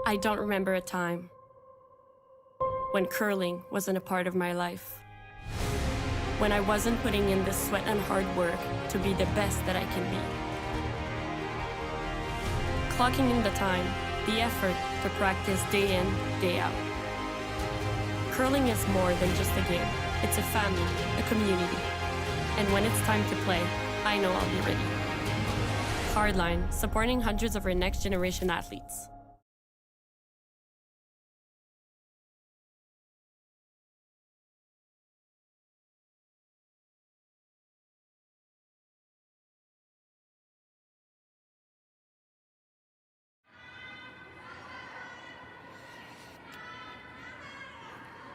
I don't remember a time when curling wasn't a part of my life. When I wasn't putting in the sweat and hard work to be the best that I can be. Clocking in the time, the effort to practice day in, day out. Curling is more than just a game. It's a family, a community. And when it's time to play, I know I'll be ready. Hardline, supporting hundreds of our next generation athletes.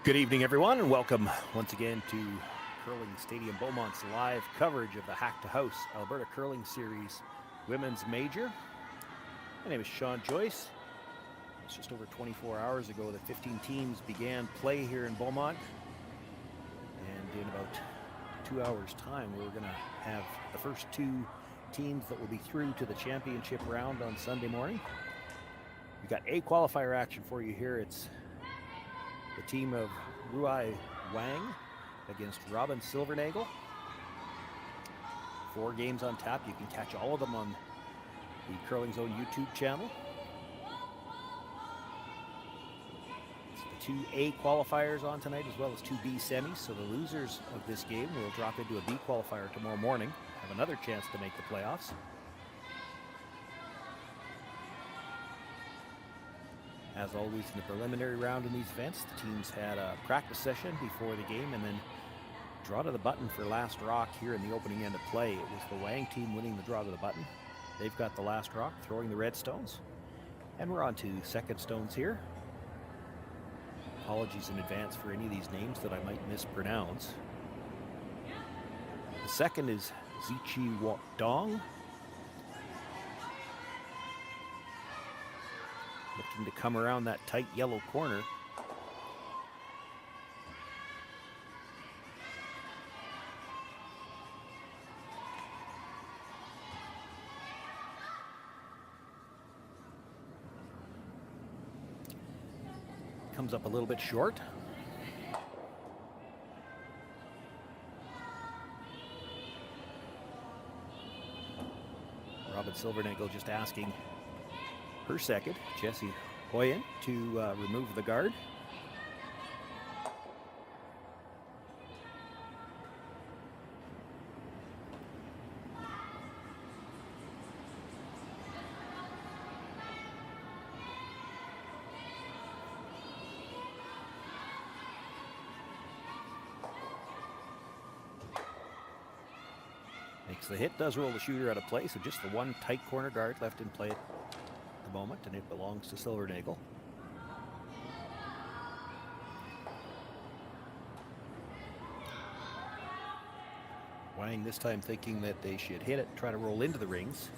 Good evening, everyone, and welcome once again to Curling Stadium Beaumont's live coverage of the Hack2House Alberta Curling Series Women's Major. My name is Sean Joyce. It's just over 24 hours ago that 15 teams began play here in Beaumont. And in about 2 hours' time, we're going to have the first two teams that will be through to the championship round on Sunday morning. We've got A qualifier action for you here. It's the team of Rui Wang against Robyn Silvernagle. 4 games on tap. You can catch all of them on the Curling Zone YouTube channel. It's the 2 A qualifiers on tonight as well as 2 B semis. So the losers of this game will drop into a B qualifier tomorrow morning, have another chance to make the playoffs. As always, in the preliminary round in these events, the teams had a practice session before the game and then draw to the button for last rock here in the opening end of play. It was the Wang team winning the draw to the button. They've got the last rock, throwing the red stones. And we're on to second stones here. Apologies in advance for any of these names that I might mispronounce. The second is Zichi Dong. Looking to come around that tight yellow corner. Comes up a little bit short. Robyn Silvernagle just asking her second, Jessie Hoyen, to remove the guard. Makes the hit, does roll the shooter out of play, so just the one tight corner guard left in play the moment, and it belongs to Silvernagle. Wang this time thinking that they should hit it, try to roll into the rings.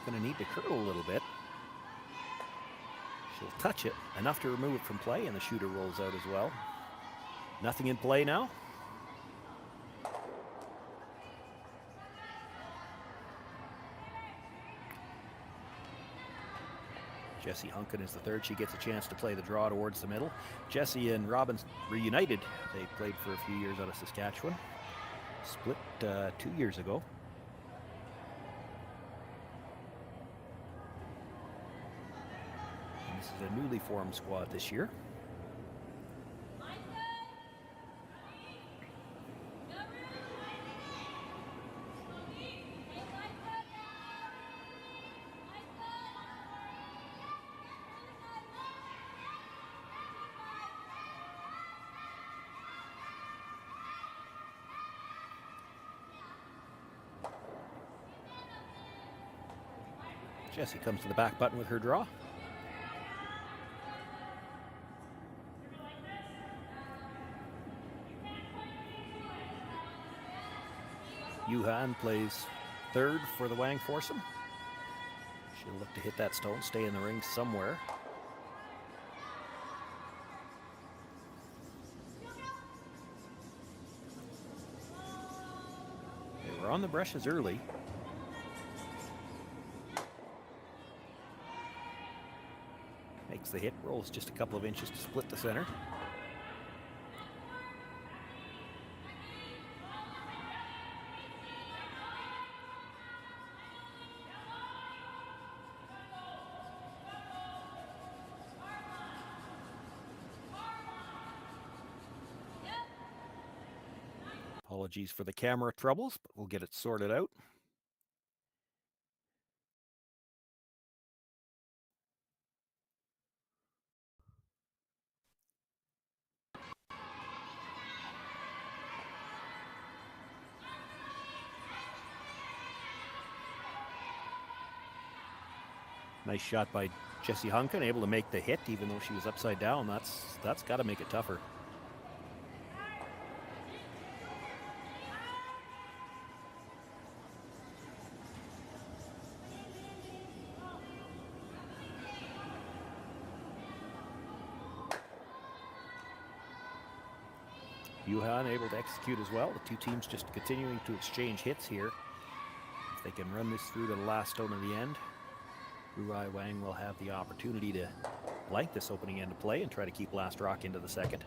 Going to need to curl a little bit. She'll touch it enough to remove it from play, and the shooter rolls out as well. Nothing in play now. Jessie Hunkin is the third. She gets a chance to play the draw towards the middle. Jessie and Robyn reunited. They played for a few years out of Saskatchewan. Split 2 years ago. This is a newly formed squad this year. Jessie comes to the back button with her draw. Yuhan plays third for the Wang foursome. She'll look to hit that stone, stay in the ring somewhere. They were on the brushes early. Makes the hit, rolls just a couple of inches to split the center. Apologies for the camera troubles, but we'll get it sorted out. Nice shot by Jessie Hunkin, able to make the hit even though she was upside down. That's got to make it tougher. Yuhan able to execute as well. The two teams just continuing to exchange hits here. If they can run this through to the last stone of the end, Rui Wang will have the opportunity to blank this opening end of play and try to keep last rock into the second.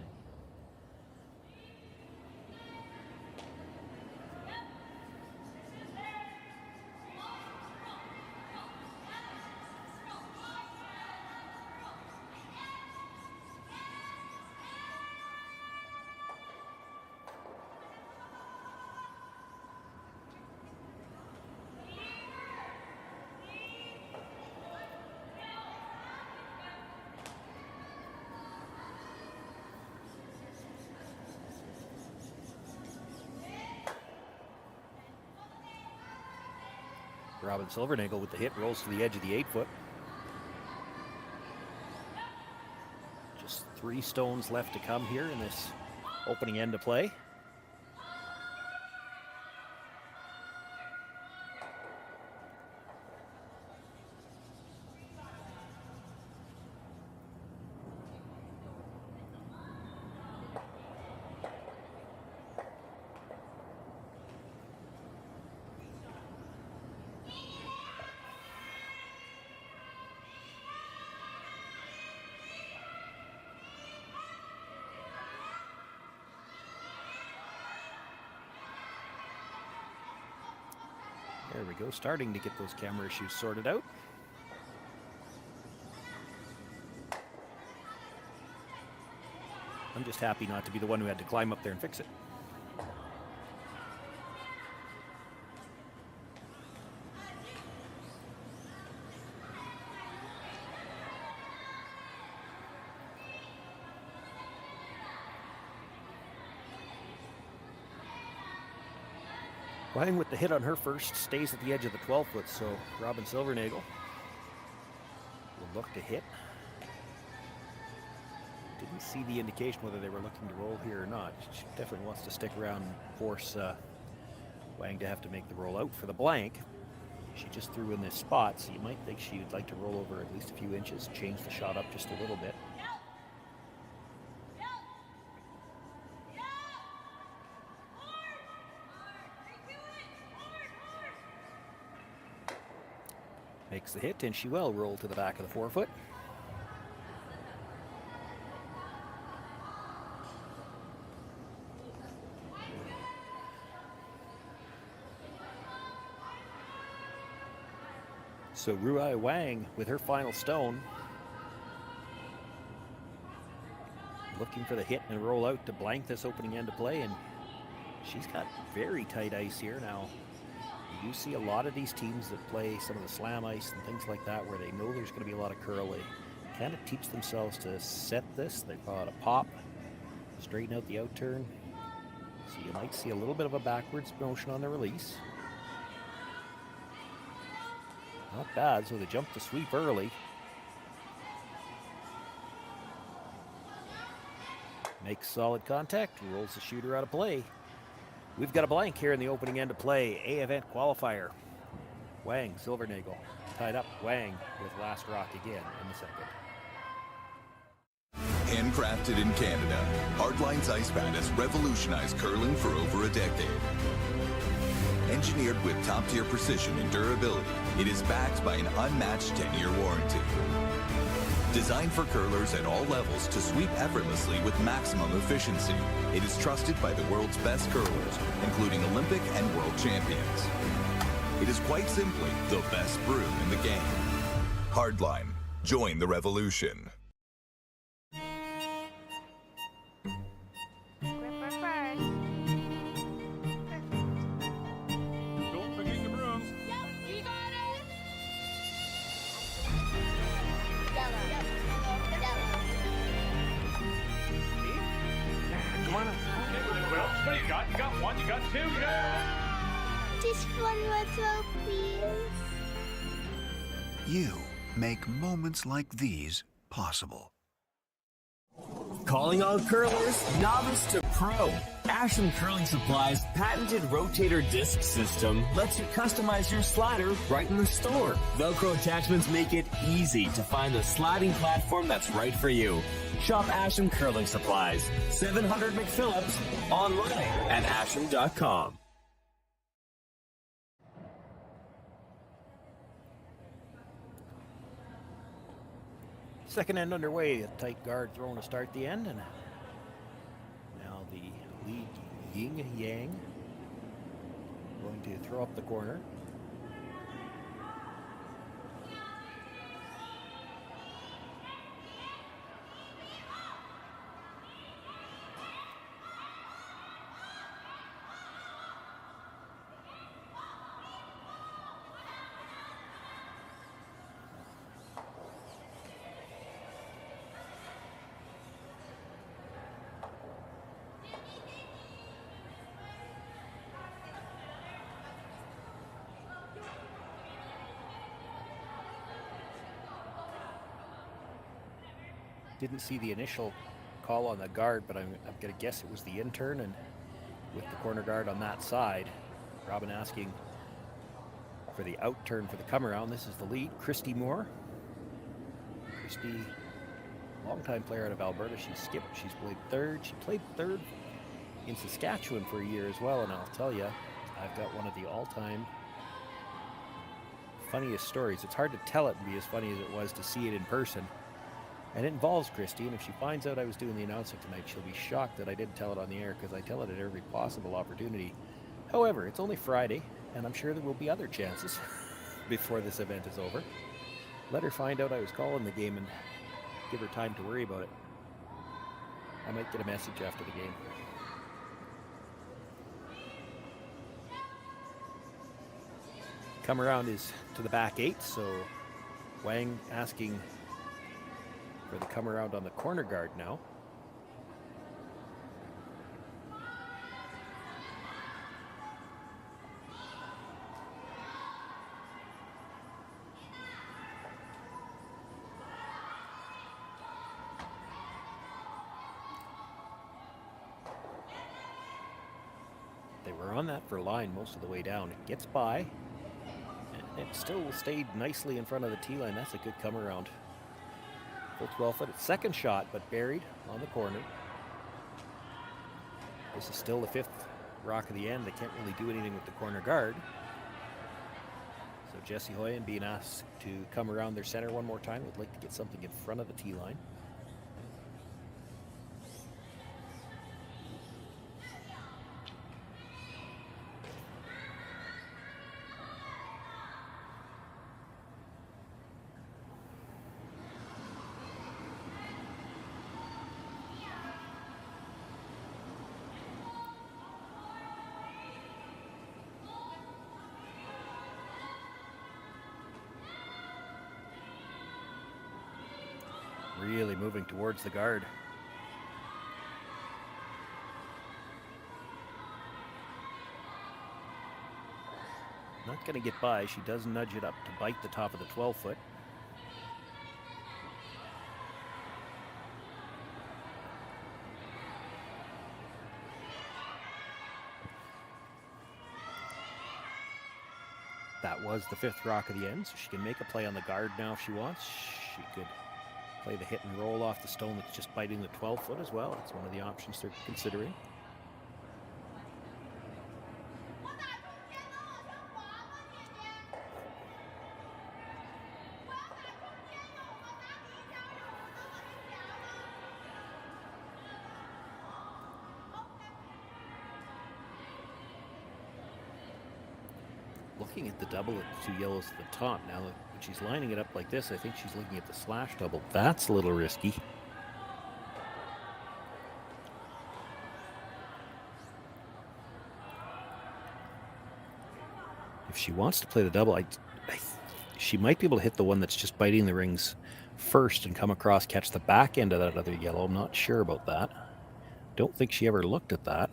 Robyn Silvernagle with the hit, rolls to the edge of the 8-foot. Just 3 stones left to come here in this opening end of play. There we go, starting to get those camera issues sorted out. I'm just happy not to be the one who had to climb up there and fix it. Wang with the hit on her first stays at the edge of the 12-foot, so Robyn Silvernagle will look to hit. Didn't see the indication whether they were looking to roll here or not. She definitely wants to stick around and force Wang to have to make the roll out for the blank. She just threw in this spot, so you might think she would like to roll over at least a few inches, change the shot up just a little bit. Makes the hit, and she will roll to the back of the 4-foot. So Rui Wang with her final stone, looking for the hit and roll out to blank this opening end of play, and she's got very tight ice here now. You see a lot of these teams that play some of the slam ice and things like that where they know there's going to be a lot of curl. They kind of teach themselves to set this. They call it a pop, straighten out the out turn. So you might see a little bit of a backwards motion on the release. Not bad, so they jump the sweep early. Makes solid contact, rolls the shooter out of play. We've got a blank here in the opening end of play, A event qualifier. Wang, Silvernagle, tied up. Wang with last rock again in the second. Handcrafted in Canada, Hardline's ice pad has revolutionized curling for over a decade. Engineered with top-tier precision and durability, it is backed by an unmatched 10-year warranty. Designed for curlers at all levels to sweep effortlessly with maximum efficiency, it is trusted by the world's best curlers, including Olympic and world champions. It is quite simply the best brew in the game. Hardline. Join the revolution. Gripper first. Don't forget your brooms. Yep, you got it. Yellow. Come on up. Okay, well, what do you got? You got one, you got two, you got... Just one more throw, please. You make moments like these possible. Calling all curlers, novice to pro. Asham Curling Supply's patented rotator disc system lets you customize your slider right in the store. Velcro attachments make it easy to find the sliding platform that's right for you. Shop Asham Curling Supplies, 700 McPhillips, online at asham.com. Second end underway. A tight guard throwing to start the end, and now the lead Ying Yang going to throw up the corner. Didn't see the initial call on the guard, but I'm going to guess it was the intern, and with the corner guard on that side, Robyn asking for the out turn for the come around. This is the lead, Christy Moore. Christy, longtime player out of Alberta. She's skipped, she's played third. She played third in Saskatchewan for a year as well, and I'll tell you, I've got one of the all-time funniest stories. It's hard to tell it and be as funny as it was to see it in person. And it involves Christy, and if she finds out I was doing the announcing tonight, she'll be shocked that I didn't tell it on the air, because I tell it at every possible opportunity. However, it's only Friday, and I'm sure there will be other chances before this event is over. Let her find out I was calling the game and give her time to worry about it. I might get a message after the game. Come around is to the back eight, so Wang asking for the come around on the corner guard now. They were on that for line most of the way down. It gets by, and it still stayed nicely in front of the tee line. That's a good come around. Full 12 foot. It's second shot, but buried on the corner. This is still the fifth rock of the end. They can't really do anything with the corner guard. So Jesse Hoyen being asked to come around their center one more time. Would like to get something in front of the tee line. Really moving towards the guard. Not going to get by. She does nudge it up to bite the top of the 12 foot. That was the 5th rock of the end, so she can make a play on the guard now if she wants. She could play the hit and roll off the stone that's just biting the 12-foot as well. That's one of the options they're considering. Looking at the double at the 2 yellows at the top. Now, when she's lining it up like this, I think she's looking at the slash double. That's a little risky. If she wants to play the double, she might be able to hit the one that's just biting the rings first and come across, catch the back end of that other yellow. I'm not sure about that. Don't think she ever looked at that.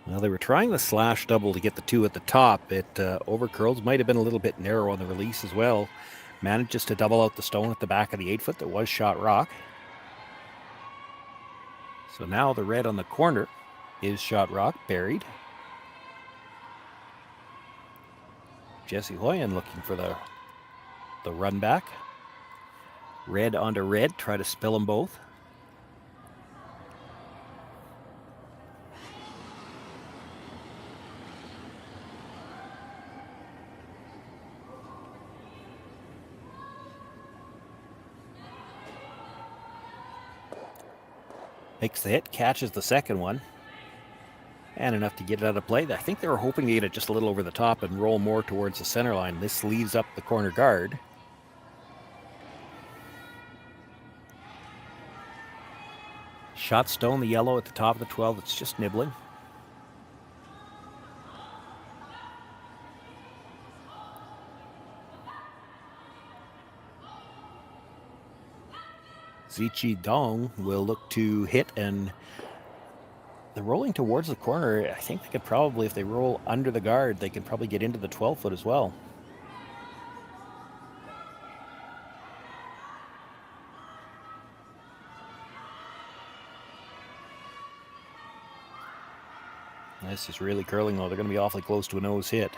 Well, they were trying the slash double to get the 2 at the top. It overcurls. Might have been a little bit narrow on the release as well. Manages to double out the stone at the back of the 8-foot that was shot rock. So now the red on the corner is shot rock, buried. Jesse Hoyen looking for the run back. Red onto red, try to spill them both. Makes the hit, catches the second one, and enough to get it out of play. I think they were hoping to get it just a little over the top and roll more towards the center line. This leaves up the corner guard. Shot stone, the yellow at the top of the 12. It's just nibbling. Zichi Dong will look to hit, and they're rolling towards the corner. I think they could probably, if they roll under the guard, they can probably get into the 12-foot as well. This is really curling though. They're going to be awfully close to a nose hit.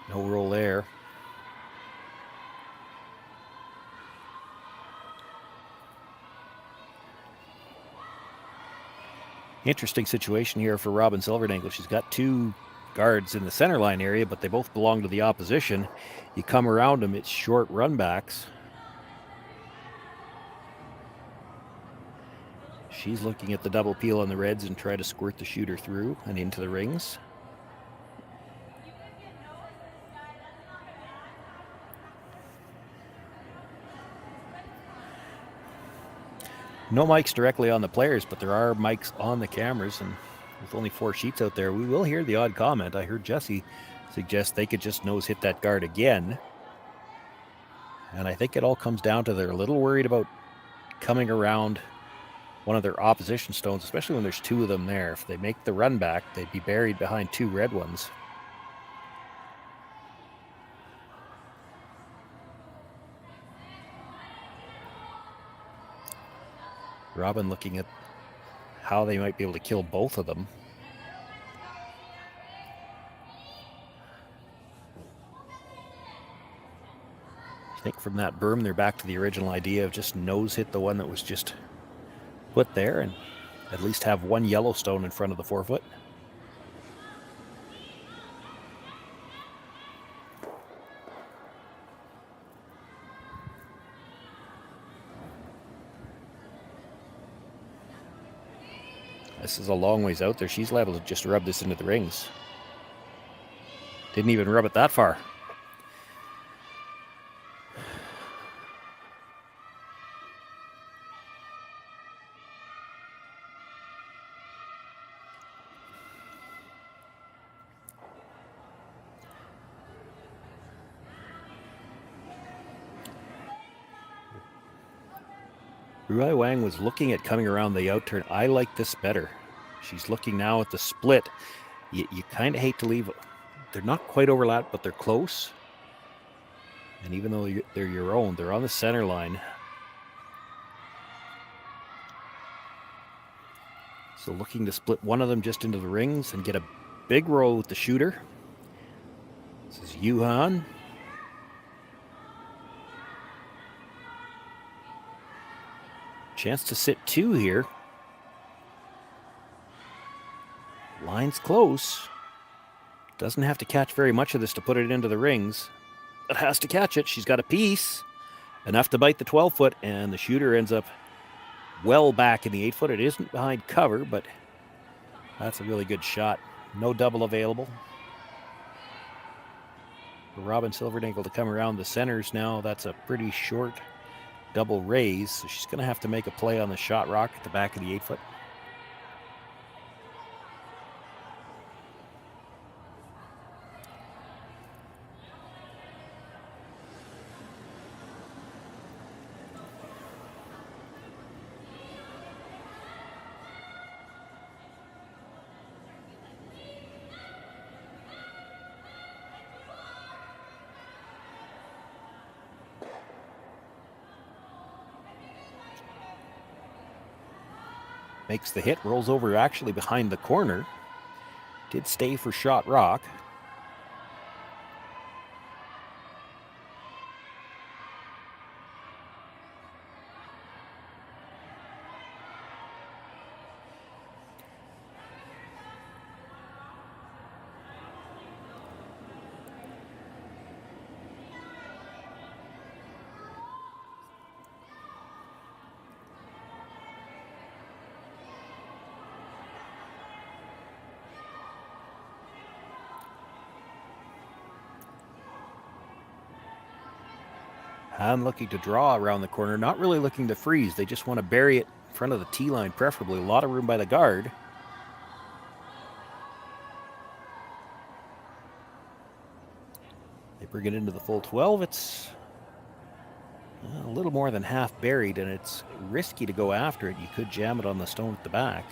No roll there. Interesting situation here for Robyn Silvernagle. She's got 2 guards in the center line area, but they both belong to the opposition. You come around them, it's short run backs. She's looking at the double peel on the reds and try to squirt the shooter through and into the rings. No mics directly on the players, but there are mics on the cameras, and with only 4 sheets out there, we will hear the odd comment. I heard Jesse suggest they could just nose hit that guard again. And I think it all comes down to they're a little worried about coming around one of their opposition stones, especially when there's 2 of them there. If they make the run back, they'd be buried behind 2 red ones. Robyn looking at how they might be able to kill both of them. I think from that berm, they're back to the original idea of just nose hit the one that was just put there and at least have 1 yellow stone in front of the 4-foot. This is a long ways out there. She's liable to just rub this into the rings. Didn't even rub it that far. Rui Wang was looking at coming around the out turn. I like this better. She's looking now at the split. You kind of hate to leave. They're not quite overlapped, but they're close. And even though they're your own, they're on the center line. So looking to split one of them just into the rings and get a big roll with the shooter. This is Yuhan. Chance to sit two here. Line's close. Doesn't have to catch very much of this to put it into the rings. But has to catch it. She's got a piece. Enough to bite the 12-foot, and the shooter ends up well back in the 8-foot. It isn't behind cover, but that's a really good shot. No double available. For Robyn Silvernagle to come around the centers now, that's a pretty short double raise. So she's going to have to make a play on the shot rock at the back of the 8-foot. Makes the hit, rolls over actually behind the corner. Did stay for shot rock. I'm looking to draw around the corner, not really looking to freeze. They just want to bury it in front of the tee line, preferably. A lot of room by the guard. They bring it into the full 12. It's a little more than half buried, and it's risky to go after it. You could jam it on the stone at the back.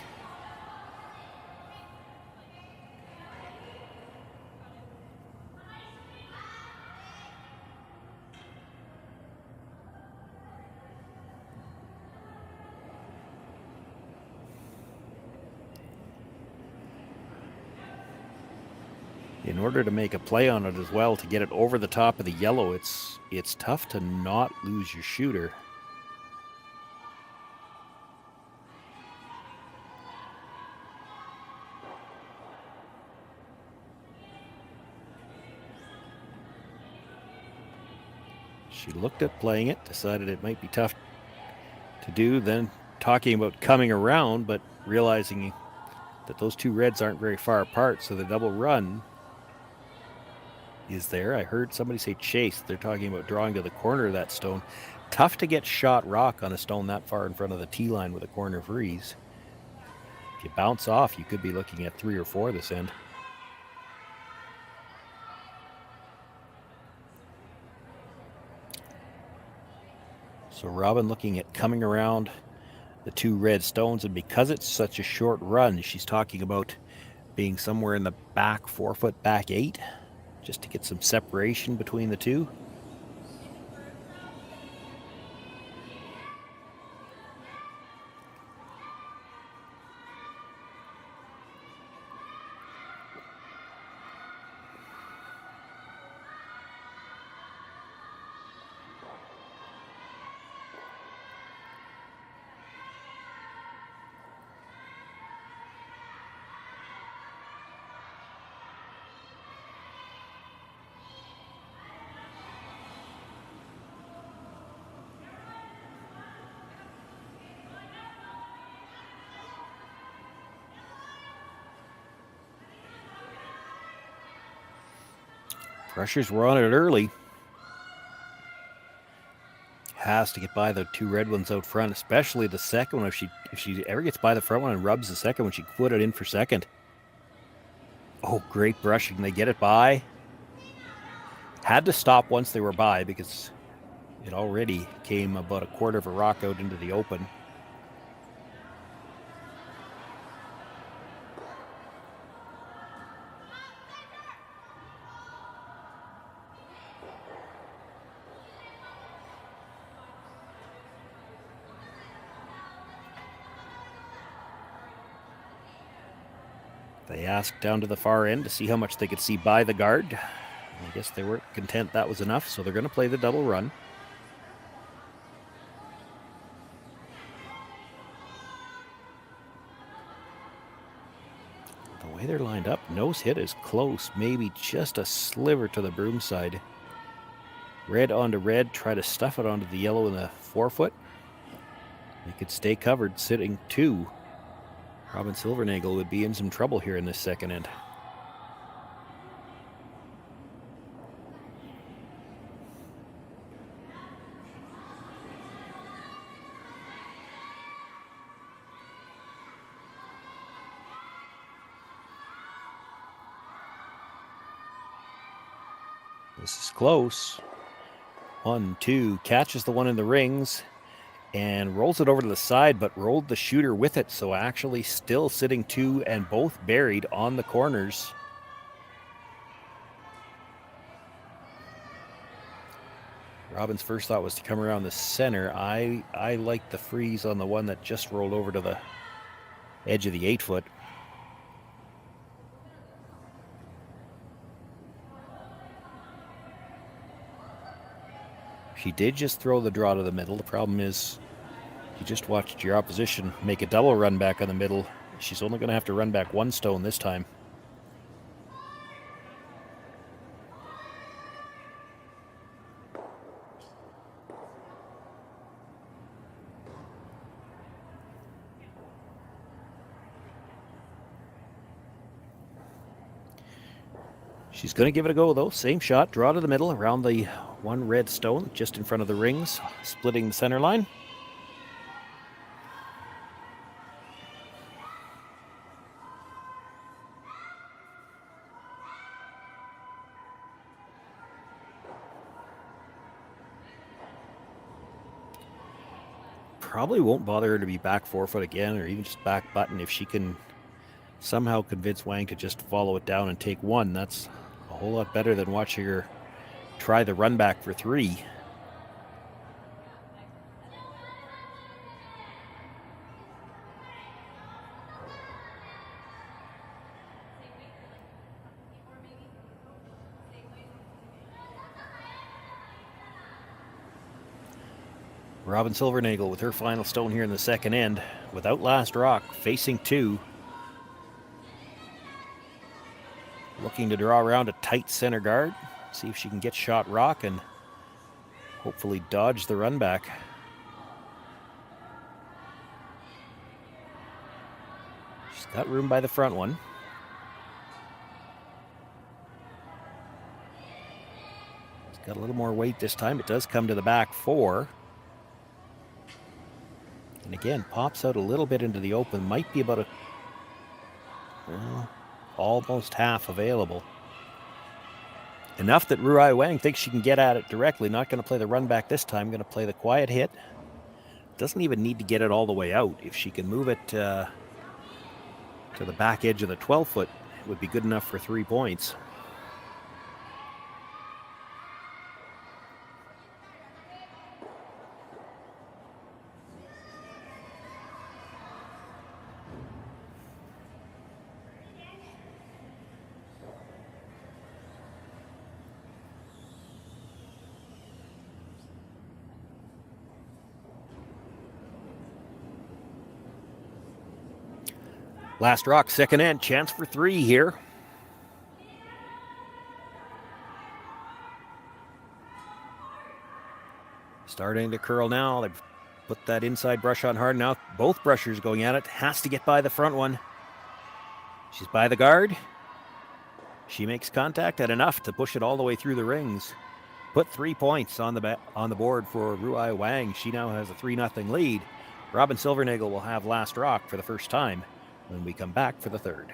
In order to make a play on it as well, to get it over the top of the yellow, it's tough to not lose your shooter. She looked at playing it, decided it might be tough to do, then talking about coming around, but realizing that those two reds aren't very far apart, so the double run is there. I heard somebody say chase. They're talking about drawing to the corner of that stone. Tough to get shot rock on a stone that far in front of the tee line with a corner freeze. If you bounce off, you could be looking at 3 or 4 this end. So Robyn looking at coming around the two red stones, and because it's such a short run, she's talking about being somewhere in the back 4-foot, back 8, just to get some separation between the two. Pressures were on it early. Has to get by the two red ones out front, especially the second one. If she ever gets by the front one and rubs the second one, she can put it in for second. Oh, great brushing. They get it by. Had to stop once they were by because it already came about a quarter of a rock out into the open. They asked down to the far end to see how much they could see by the guard. I guess they weren't content that was enough, so they're going to play the double run. The way they're lined up, nose hit is close, maybe just a sliver to the broom side. Red onto red, try to stuff it onto the yellow in the forefoot. They could stay covered, sitting 2. Robyn Silvernagle would be in some trouble here in this second end. This is close. 1, 2, catches the one in the rings and rolls it over to the side, but rolled the shooter with it, so actually still sitting 2 and both buried on the corners. Robyn's first thought was to come around the center. I like the freeze on the one that just rolled over to the edge of the 8-foot. She did just throw the draw to the middle. The problem is you just watched your opposition make a double run back on the middle. She's only going to have to run back 1 stone this time. She's going to give it a go, though. Same shot, draw to the middle, around the 1 red stone, just in front of the rings, splitting the center line. Probably won't bother her to be back 4-foot again, or even just back button. If she can somehow convince Wang to just follow it down and take 1, that's a whole lot better than watching her try the run back for 3. Robyn Silvernagle with her final stone here in the second end, without last rock, facing 2. Looking to draw around a tight center guard. See if she can get shot rock and hopefully dodge the run back. She's got room by the front one. It's got a little more weight this time. It does come to the back 4. And again, pops out a little bit into the open. Might be about almost half available. Enough that Rui Wang thinks she can get at it directly. Not going to play the run back this time. Going to play the quiet hit. Doesn't even need to get it all the way out. If she can move it to the back edge of the 12-foot, it would be good enough for 3 points. Last rock, second end, chance for 3 here. Starting to curl now. They've put that inside brush on hard. Now both brushers going at it. Has to get by the front one. She's by the guard. She makes contact at enough to push it all the way through the rings. Put 3 points on the board for Rui Wang. She now has a 3-0 lead. Robyn Silvernagle will have last rock for the first time when we come back for the third.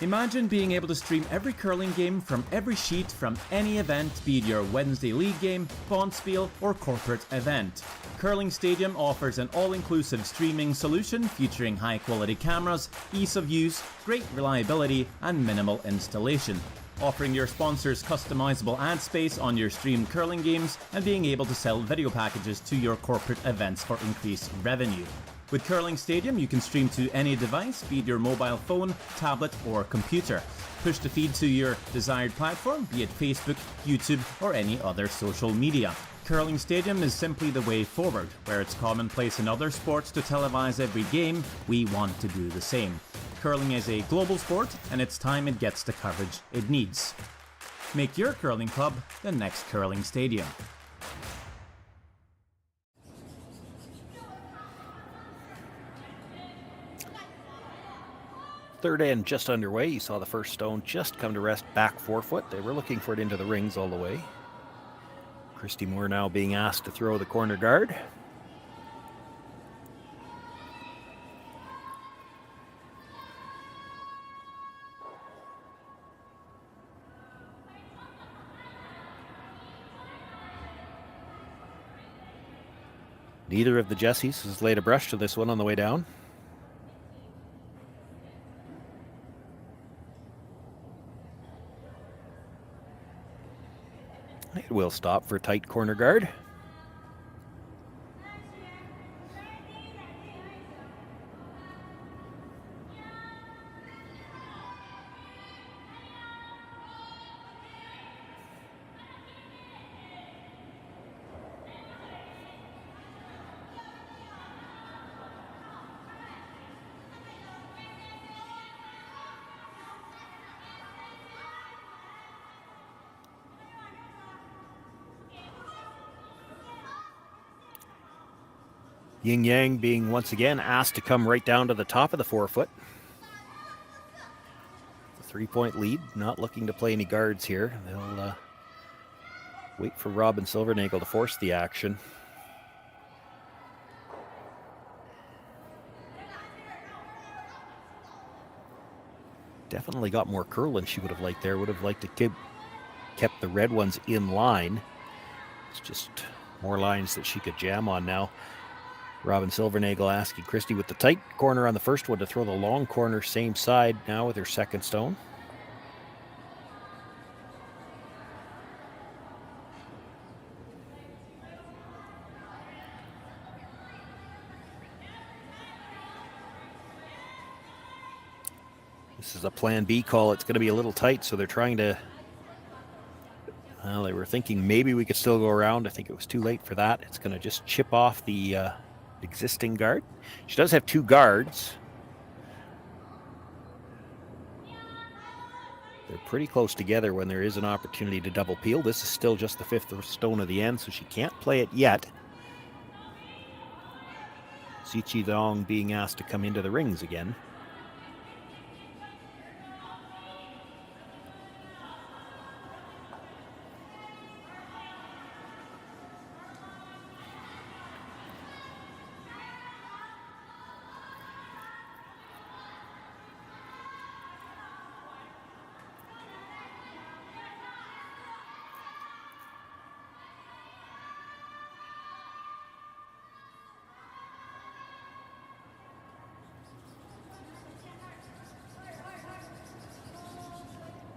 Imagine being able to stream every curling game from every sheet from any event, be it your Wednesday league game, bonspiel, or corporate event. Curling Stadium offers an all-inclusive streaming solution featuring high-quality cameras, ease of use, great reliability, and minimal installation. Offering your sponsors customizable ad space on your streamed curling games and being able to sell video packages to your corporate events for increased revenue. With Curling Stadium, you can stream to any device, be it your mobile phone, tablet, or computer. Push the feed to your desired platform, be it Facebook, YouTube, or any other social media. Curling Stadium is simply the way forward. Where it's commonplace in other sports to televise every game, we want to do the same. Curling is a global sport, and it's time it gets the coverage it needs. Make your curling club the next Curling Stadium. Third end just underway. You saw the first stone just come to rest back forefoot. They were looking for it into the rings all the way. Christy Moore now being asked to throw the corner guard. Neither of the Jessies has laid a brush to this one on the way down. It will stop for a tight corner guard. Yin Yang being once again asked to come right down to the top of the forefoot. The 3-point lead, not looking to play any guards here. They'll wait for Robyn Silvernagle to force the action. Definitely got more curl than she would have liked there. Would have liked to kept the red ones in line. It's just more lines that she could jam on now. Robyn Silvernagle asking Christy with the tight corner on the first one to throw the long corner same side now with her second stone. This is a plan B call. It's going to be a little tight, so they're trying to... Well, they were thinking maybe we could still go around. I think it was too late for that. It's going to just chip off the existing guard. She does have two guards. They're pretty close together when there is an opportunity to double peel. This is still just the fifth stone of the end, so she can't play it yet. Zichi Dong being asked to come into the rings again.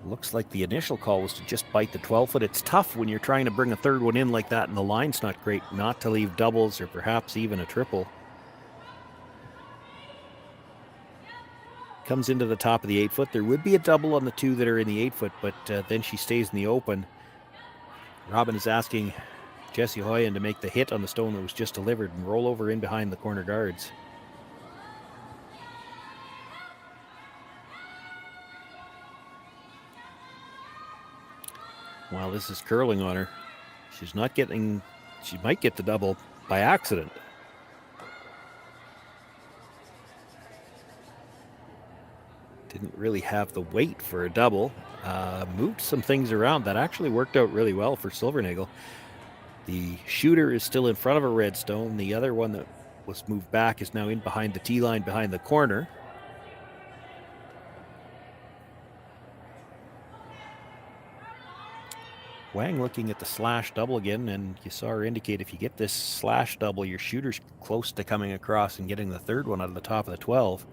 Looks like the initial call was to just bite the 12-foot. It's tough when you're trying to bring a third one in like that and the line's not great, not to leave doubles or perhaps even a triple. Comes into the top of the 8-foot. There would be a double on the two that are in the 8-foot, but then she stays in the open. Robyn is asking Jessie Hoyen to make the hit on the stone that was just delivered and roll over in behind the corner guards. While this is curling on her, she's not getting, she might get the double by accident. Didn't really have the weight for a double. Moved some things around. That actually worked out really well for Silvernagle. The shooter is still in front of a red stone. The other one that was moved back is now in behind the tee line behind the corner. Wang looking at the slash double again, and you saw her indicate if you get this slash double, your shooter's close to coming across and getting the third one out of the top of the 12.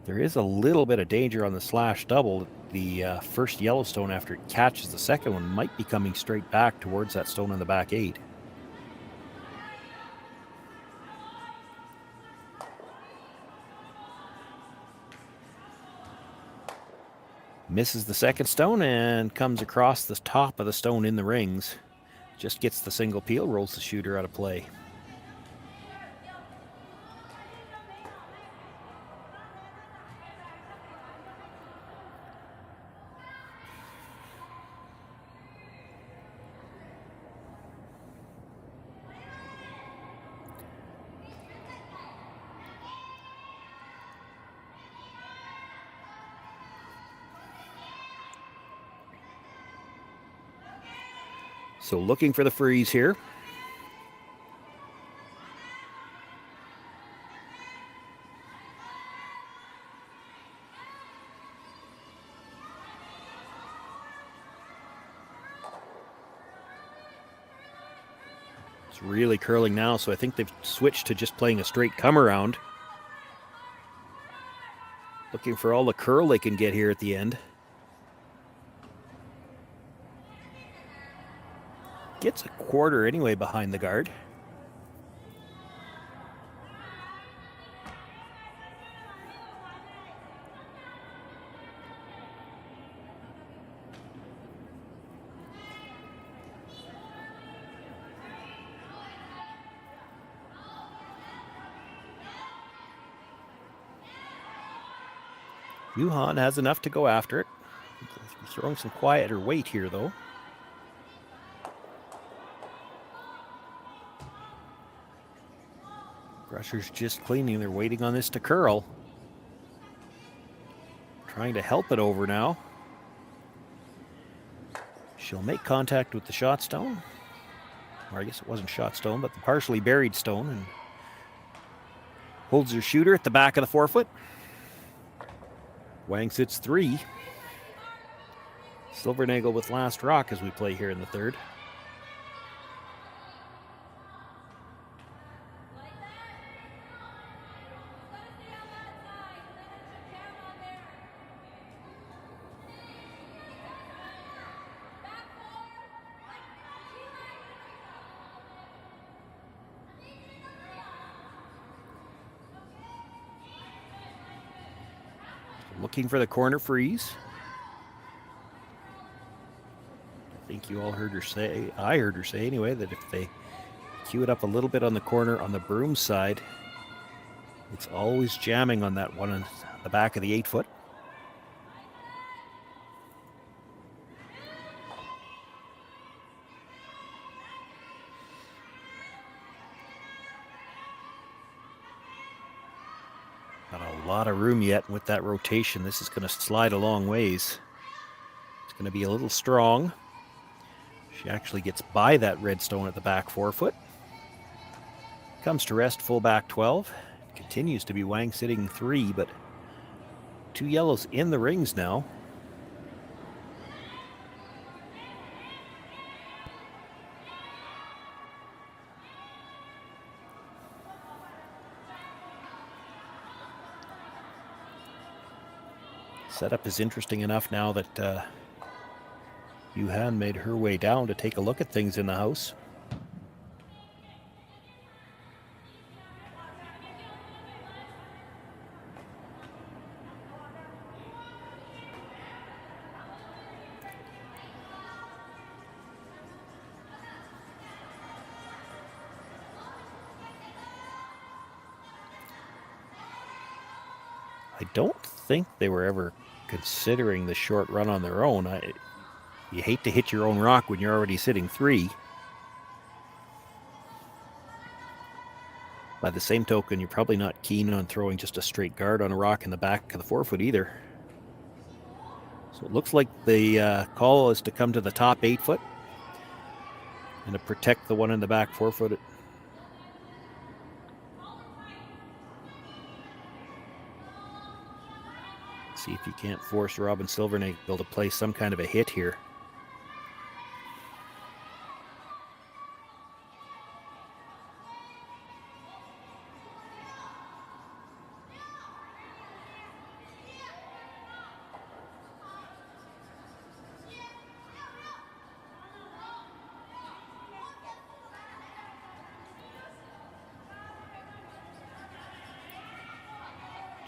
There is a little bit of danger on the slash double. The first yellow stone, after it catches the second one, might be coming straight back towards that stone in the back 8. Misses the second stone and comes across the top of the stone in the rings. Just gets the single peel, rolls the shooter out of play. So looking for the freeze here. It's really curling now, so I think they've switched to just playing a straight come around. Looking for all the curl they can get here at the end. Gets a quarter anyway behind the guard. Beaumont has enough to go after it. He's throwing some quieter weight here, though. Brusher's just cleaning. They're waiting on this to curl. Trying to help it over now. She'll make contact with the shot stone. Or I guess it wasn't shot stone, but the partially buried stone. And holds her shooter at the back of the forefoot. Wang sits 3. Silvernagle with last rock as we play here in the third. Looking for the corner freeze. I think you all heard her say, I heard her say anyway, that if they cue it up a little bit on the corner on the broom side, it's always jamming on that one on the back of the 8-foot. A lot of room yet with that rotation. This is going to slide a long ways. It's going to be a little strong. She actually gets by that red stone at the back forefoot. Comes to rest full back 12. Continues to be Wang sitting 3, but 2 yellows in the rings now. Setup is interesting enough now that Yuhan made her way down to take a look at things in the house. I don't think they were ever considering the short run on their own. You hate to hit your own rock when you're already sitting 3. By the same token, you're probably not keen on throwing just a straight guard on a rock in the back of the forefoot either. So it looks like the call is to come to the top 8-foot and to protect the one in the back forefoot. See if you can't force Robyn Silvernagle to play some kind of a hit here.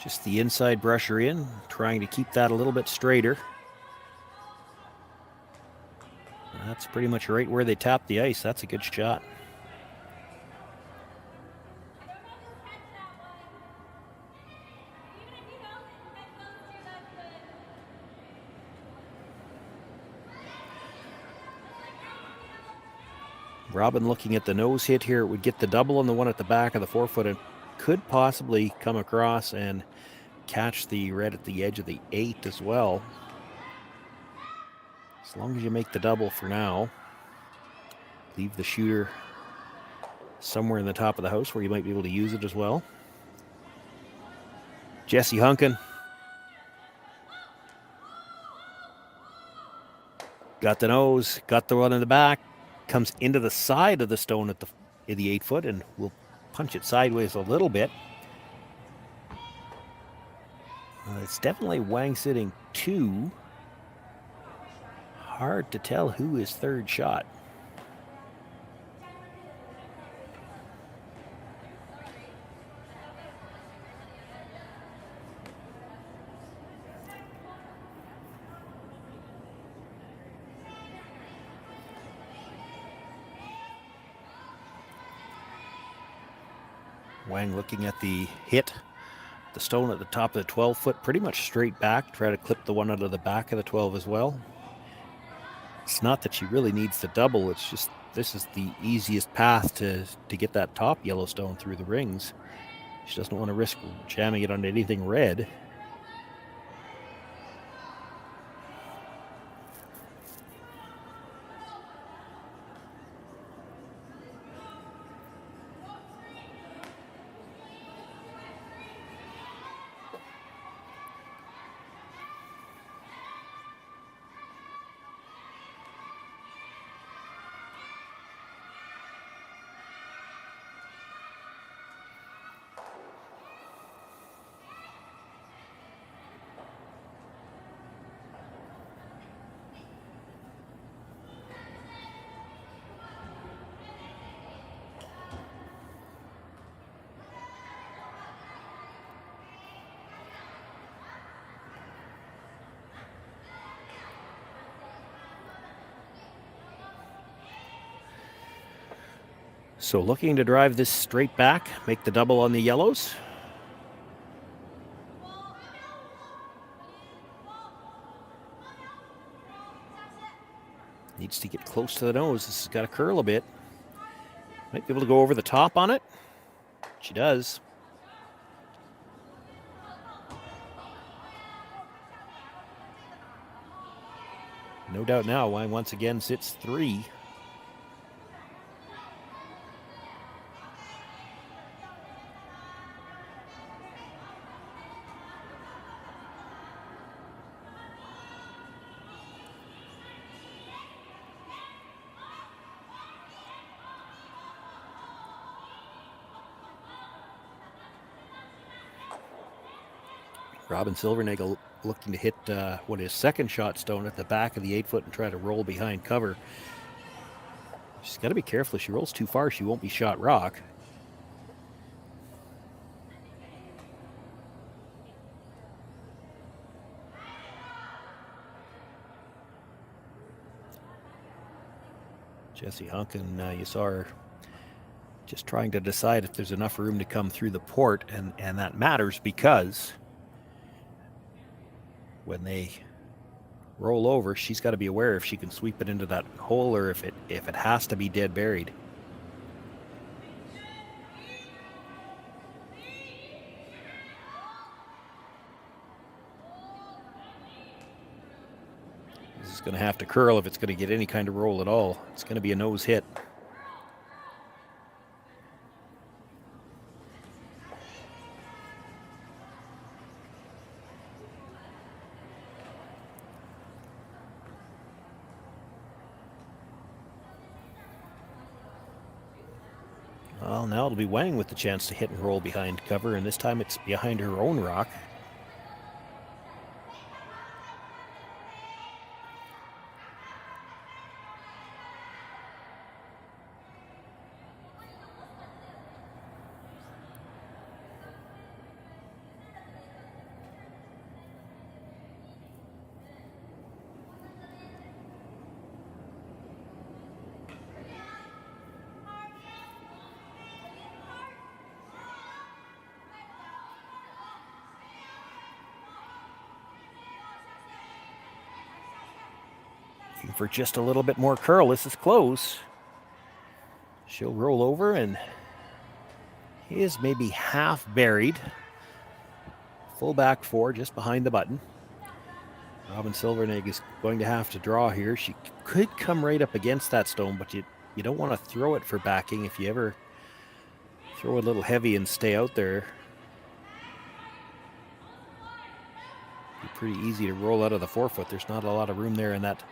Just the inside brusher in, trying to keep that a little bit straighter. That's pretty much right where they tap the ice. That's a good shot. Robyn looking at the nose hit here. It would get the double on the one at the back of the forefoot and could possibly come across and catch the red at the edge of the 8 as well. As long as you make the double for now, leave the shooter somewhere in the top of the house where you might be able to use it as well. Jesse Hunkin got the nose, got the one in the back, comes into the side of the stone at the 8 foot and will punch it sideways a little bit. It's definitely Wang sitting 2. Hard to tell who is third shot. Wang looking at the hit. The stone at the top of the 12 foot, pretty much straight back. Try to clip the one out of the back of the 12 as well. It's not that she really needs the double. It's just this is the easiest path to get that top yellow stone through the rings. She doesn't want to risk jamming it onto anything red. So looking to drive this straight back, make the double on the yellows. Needs to get close to the nose. This has got to curl a bit. Might be able to go over the top on it. She does. No doubt now, Wang once again sits 3. Robyn Silvernagle looking to hit his second shot stone at the back of the 8 foot and try to roll behind cover. She's got to be careful. If she rolls too far, she won't be shot rock. Jesse Hunkin, you saw her just trying to decide if there's enough room to come through the port, and that matters because when they roll over, she's got to be aware if she can sweep it into that hole or if it has to be dead buried. This is going to have to curl if it's going to get any kind of roll at all. It's going to be a nose hit. Well, now it'll be Wang with the chance to hit and roll behind cover, and this time it's behind her own rock. for just a little bit more curl. This is close. She'll roll over, and he is maybe half buried. Full back four just behind the button. Robyn Silvernagle is going to have to draw here. She could come right up against that stone, but you don't want to throw it for backing. If you ever throw a little heavy and stay out there, it'd be pretty easy to roll out of the 4-foot. There's not a lot of room there, and that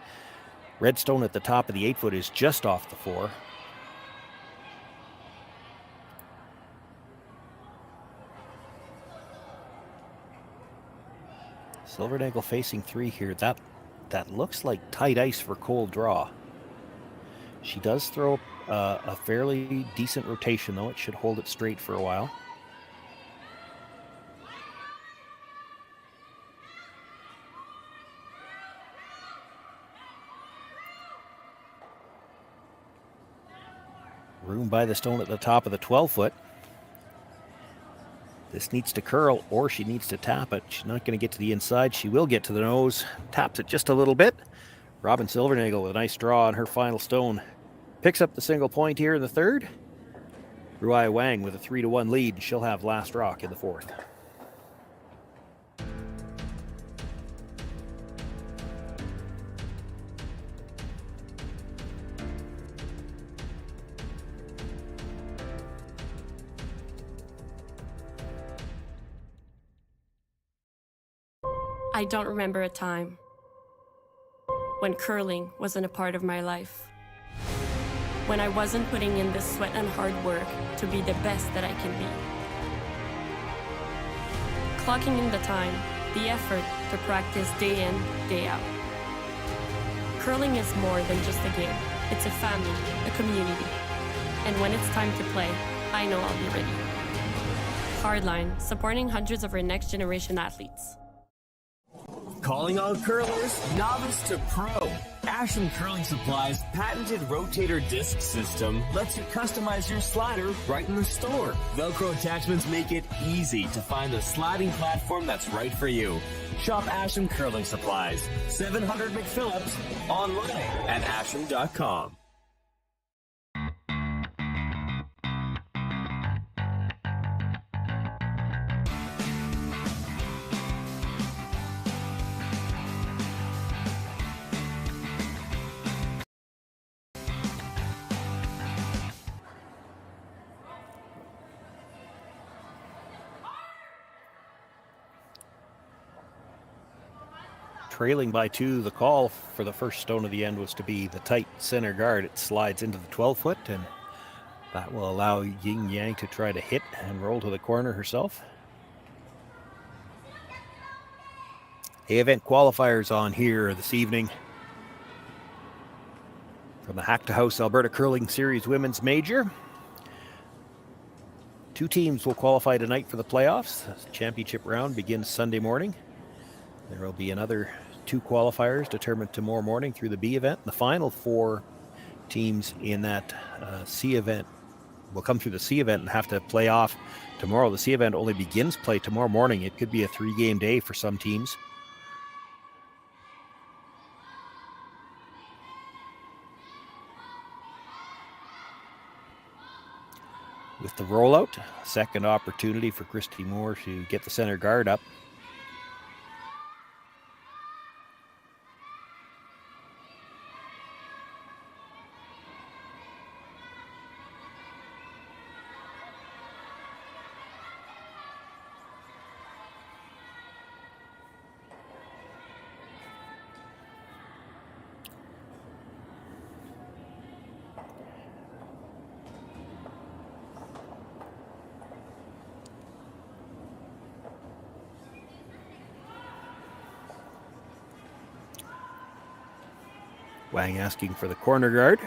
red stone at the top of the 8-foot is just off the 4. Silvernagle facing 3 here. That looks like tight ice for cold draw. She does throw a fairly decent rotation, though. It should hold it straight for a while. Room by the stone at the top of the 12-foot. This needs to curl, or she needs to tap it. She's not going to get to the inside. She will get to the nose. Taps it just a little bit. Robyn Silvernagle with a nice draw on her final stone. Picks up the single point here in the 3rd. Rui Wang with a 3-1 lead. She'll have last rock in the 4th. I don't remember a time when curling wasn't a part of my life. When I wasn't putting in the sweat and hard work to be the best that I can be. Clocking in the time, the effort to practice day in, day out. Curling is more than just a game. It's a family, a community. And when it's time to play, I know I'll be ready. Hardline, supporting hundreds of our next generation athletes. Calling all curlers, novice to pro. Asham Curling Supply's patented rotator disc system lets you customize your slider right in the store. Velcro attachments make it easy to find the sliding platform that's right for you. Shop Asham Curling Supplies, 700 McPhillips, online at asham.com. Trailing by 2, the call for the first stone of the end was to be the tight center guard. It slides into the 12-foot, and that will allow Ying Yang to try to hit and roll to the corner herself. A-event qualifiers on here this evening from the Hack2House Alberta Curling Series Women's Major. 2 teams will qualify tonight for the playoffs. The championship round begins Sunday morning. There will be another 2 qualifiers determined tomorrow morning through the B event. The final 4 teams in that C event will come through the C event and have to play off tomorrow. The C event only begins play tomorrow morning. It could be a 3-game day for some teams. With the rollout, second opportunity for Christy Moore to get the center guard up. Wang asking for the corner guard.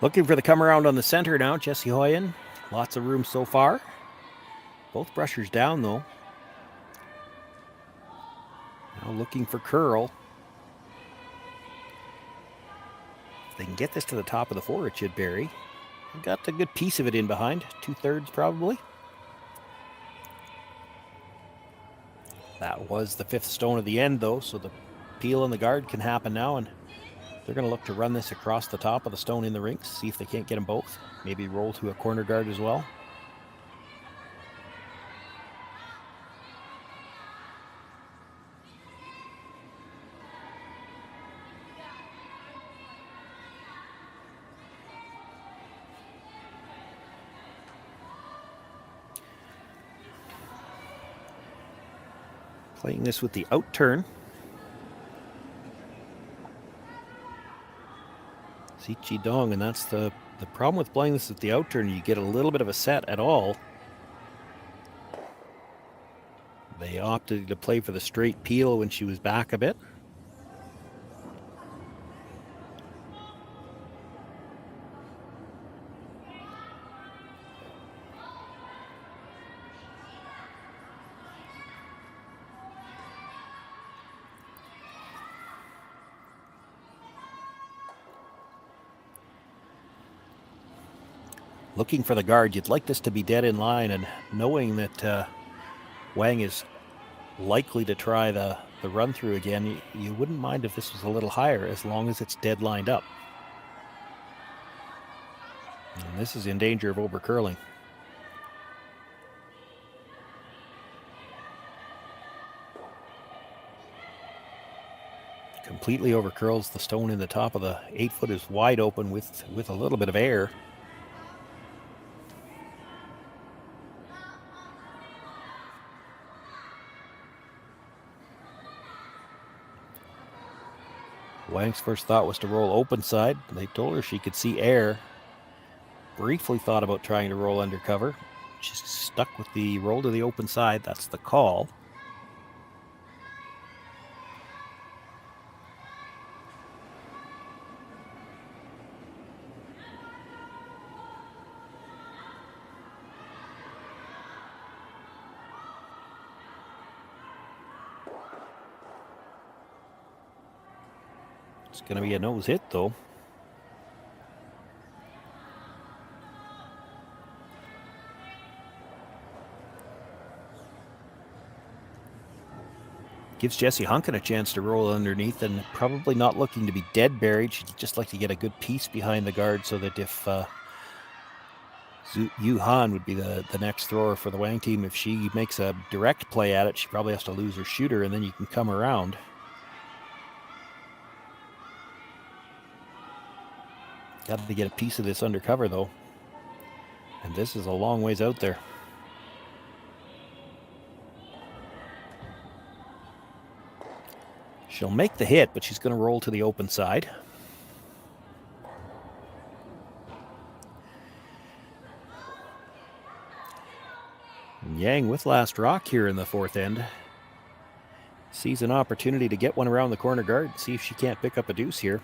Looking for the come around on the center now, Jesse Hoyen. Lots of room so far. Both brushers down though. Now looking for curl. If they can get this to the top of the 4, it should bury. Got a good piece of it in behind, 2/3 probably. That was the 5th stone of the end though, so the peel on the guard can happen now, and they're going to look to run this across the top of the stone in the rinks, see if they can't get them both. Maybe roll to a corner guard as well. Playing this with the out turn. Zichi Dong, and that's the problem with playing this with the out turn. You get a little bit of a set at all. They opted to play for the straight peel when she was back a bit. Looking for the guard, you'd like this to be dead in line, and knowing that Wang is likely to try the run through again, you wouldn't mind if this was a little higher as long as it's dead lined up. And this is in danger of over curling. Completely over curls. The stone in the top of the 8-foot is wide open with a little bit of air. Wang's first thought was to roll open side. They told her she could see air. Briefly thought about trying to roll undercover. She's stuck with the roll to the open side. That's the call. It's going to be a nose hit, though. Gives Jessie Hunkin a chance to roll underneath, and probably not looking to be dead buried. She'd just like to get a good piece behind the guard so that if Yu Han would be the next thrower for the Wang team, if she makes a direct play at it, she probably has to lose her shooter, and then you can come around. Got to get a piece of this undercover, though. And this is a long ways out there. She'll make the hit, but she's going to roll to the open side. And Yang with last rock here in the 4th end. Sees an opportunity to get one around the corner guard, see if she can't pick up a deuce here.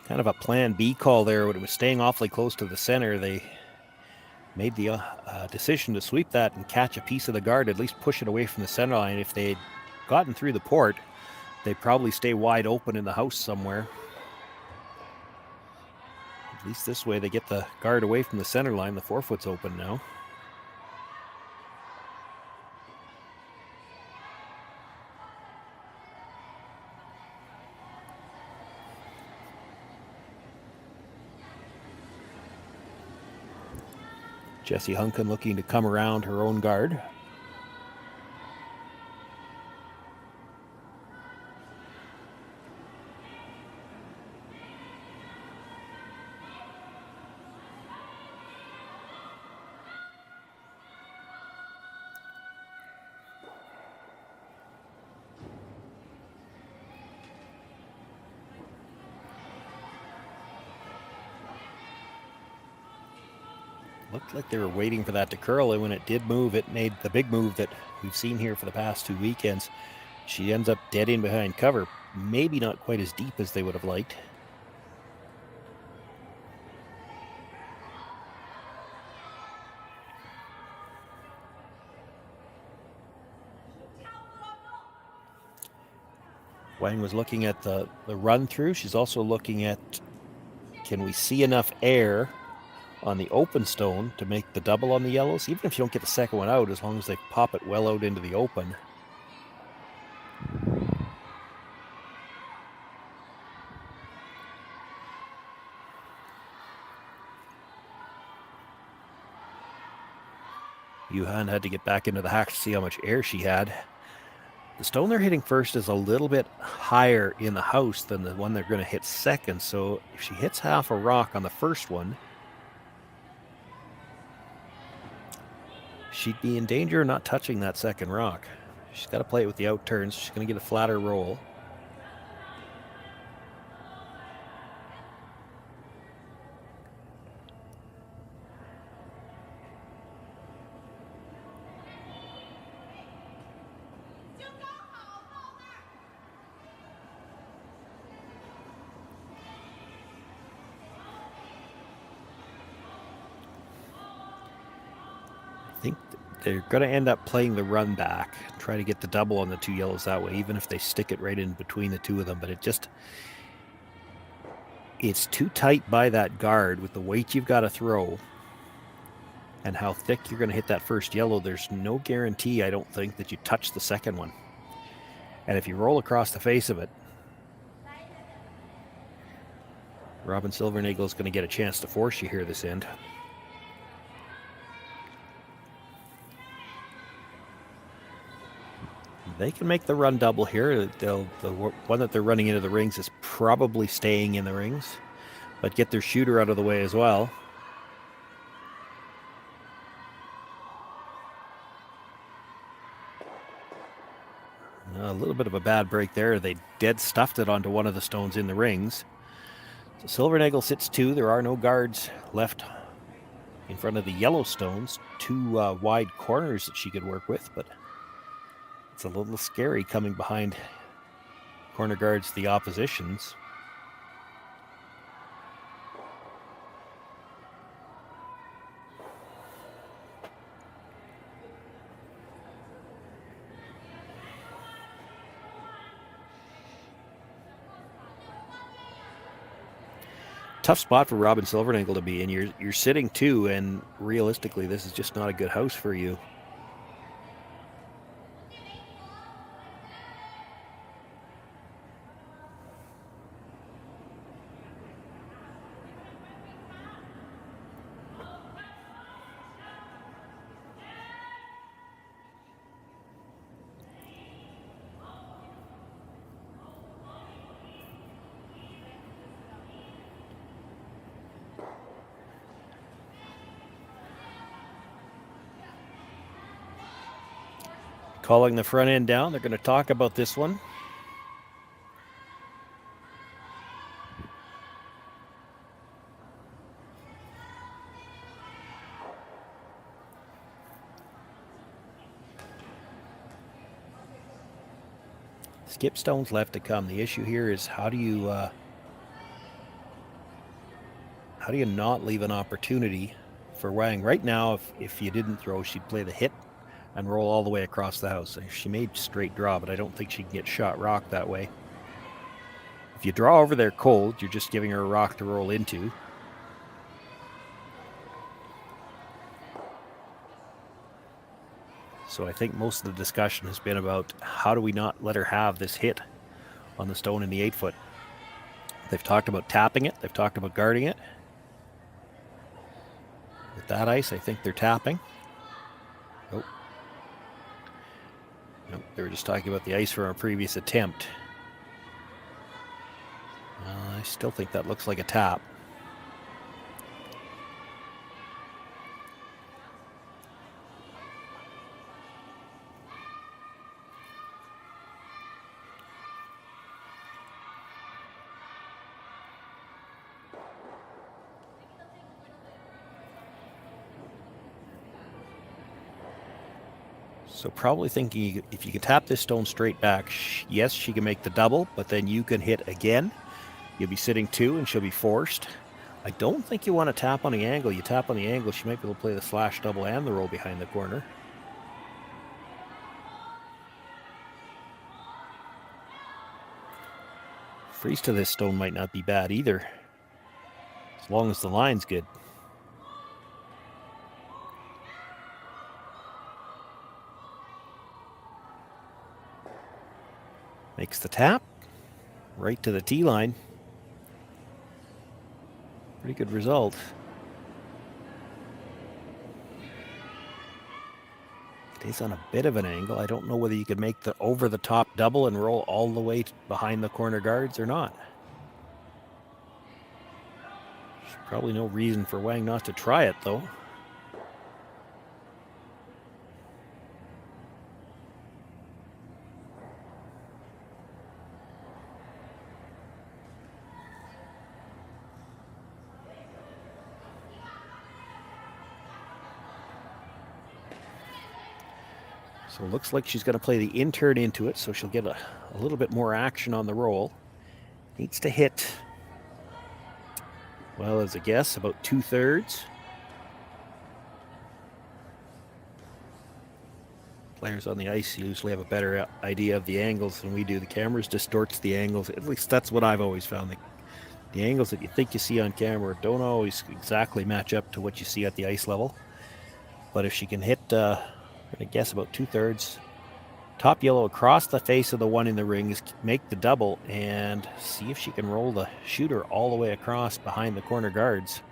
Kind of a plan B call there, but it was staying awfully close to the center. They made the decision to sweep that and catch a piece of the guard, at least push it away from the center line. If they had gotten through the port, they'd probably stay wide open in the house somewhere. At least this way they get the guard away from the center line. The 4-foot's open now. Jessie Hunkin looking to come around her own guard. Looked like they were waiting for that to curl, and when it did move, it made the big move that we've seen here for the past 2 weekends. She ends up dead in behind cover. Maybe not quite as deep as they would have liked. Wang was looking at the run through. She's also looking at, can we see enough air on the open stone to make the double on the yellows? Even if you don't get the second one out, as long as they pop it well out into the open. Yuhan had to get back into the hack to see how much air she had. The stone they're hitting first is a little bit higher in the house than the one they're going to hit second, so if she hits half a rock on the first one, she'd be in danger of not touching that second rock. She's got to play it with the out turns. She's going to get a flatter roll. I think they're going to end up playing the run back, try to get the double on the two yellows that way, even if they stick it right in between the two of them. But it's too tight by that guard with the weight you've got to throw and how thick you're going to hit that first yellow. There's no guarantee, I don't think, that you touch the second one. And if you roll across the face of it, Robyn Silvernagle is going to get a chance to force you here this end. They can make the run double here. The one that they're running into the rings is probably staying in the rings, but get their shooter out of the way as well. A little bit of a bad break there. They dead stuffed it onto one of the stones in the rings. So Silvernagle sits 2. There are no guards left in front of the yellow stones. 2 wide corners that she could work with, but it's a little scary coming behind corner guards the oppositions. Tough spot for Robyn Silvernagle to be in. You're sitting 2, and realistically, this is just not a good house for you. Calling the front end down. They're going to talk about this one. Skip stones left to come. The issue here is how do you not leave an opportunity for Wang? Right now, if you didn't throw, she'd play the hit and roll all the way across the house. She made straight draw, but I don't think she can get shot rock that way. If you draw over there cold, you're just giving her a rock to roll into. So I think most of the discussion has been about how do we not let her have this hit on the stone in the 8-foot. They've talked about tapping it. They've talked about guarding it. With that ice, I think they're tapping. Oh. Nope, they were just talking about the ice from a previous attempt. I still think that looks like a tap. So probably thinking if you can tap this stone straight back, yes, she can make the double, but then you can hit again. You'll be sitting 2 and she'll be forced. I don't think you want to tap on the angle. You tap on the angle, she might be able to play the slash double and the roll behind the corner. Freeze to this stone might not be bad either, as long as the line's good. Makes the tap right to the tee line. Pretty good result. It is on a bit of an angle. I don't know whether you could make the over the top double and roll all the way behind the corner guards or not. There's probably no reason for Wang not to try it though. So it looks like she's going to play the in-turn into it, so she'll get a little bit more action on the roll. Needs to hit, well, as a guess, about 2/3. Players on the ice usually have a better idea of the angles than we do. The cameras distorts the angles. At least that's what I've always found. The angles that you think you see on camera don't always exactly match up to what you see at the ice level. But if she can hit, I guess about 2/3. Top yellow across the face of the one in the rings, make the double, and see if she can roll the shooter all the way across behind the corner guards.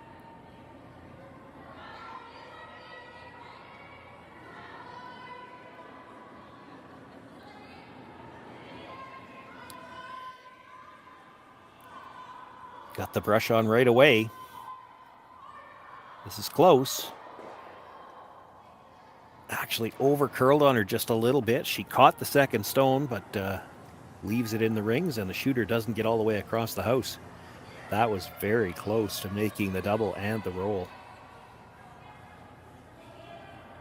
Got the brush on right away. This is close. Actually over curled on her just a little bit. She caught the second stone, but leaves it in the rings, and the shooter doesn't get all the way across the house. That was very close to making the double and the roll.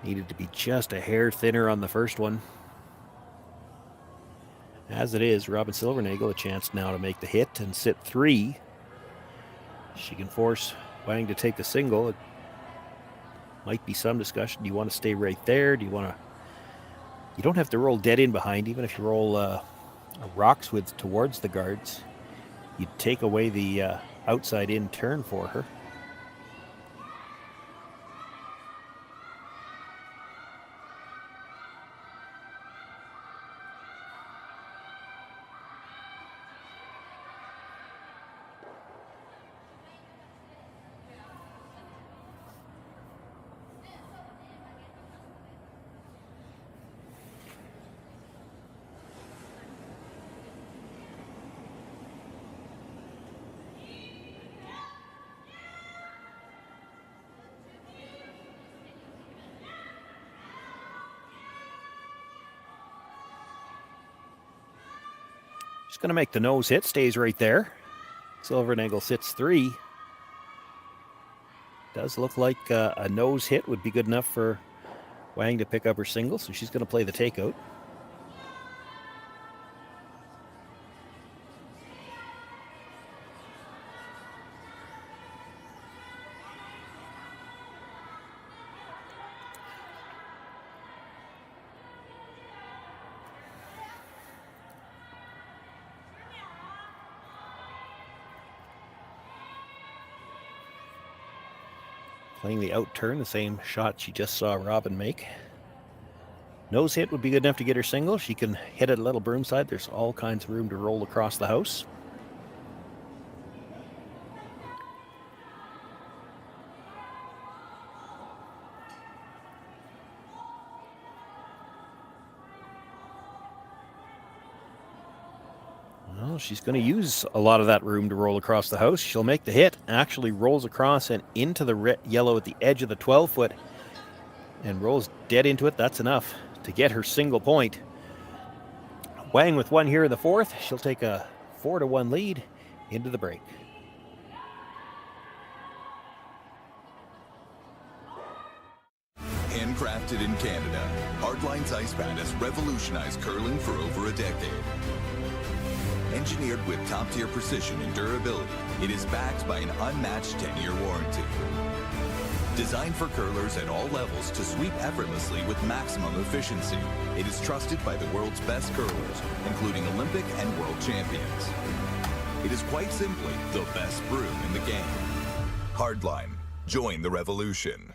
Needed to be just a hair thinner on the first one. As it is, Robyn Silvernagle a chance now to make the hit and sit 3. She can force Wang to take the single. It might be some discussion. Do you want to stay right there? Do you want to... You don't have to roll dead in behind, even if you roll a rock's width towards the guards. You take away the outside in turn for her. Just going to make the nose hit, stays right there. Silvernagle sits 3. Does look like a nose hit would be good enough for Wang to pick up her single, so she's going to play the takeout. Playing the out turn, the same shot she just saw Robyn make. Nose hit would be good enough to get her single. She can hit it a little broomside. There's all kinds of room to roll across the house. Well, she's going to use a lot of that room to roll across the house. She'll make the hit, actually rolls across and into the yellow at the edge of the 12-foot and rolls dead into it. That's enough to get her single point. Wang with one here in the 4th. She'll take a 4-1 lead into the break. Handcrafted in Canada. Hardline's ice pad has revolutionized curling for over a decade. Engineered with top-tier precision and durability, it is backed by an unmatched 10-year warranty. Designed for curlers at all levels to sweep effortlessly with maximum efficiency, it is trusted by the world's best curlers, including Olympic and world champions. It is quite simply the best broom in the game. Hardline. Join the revolution.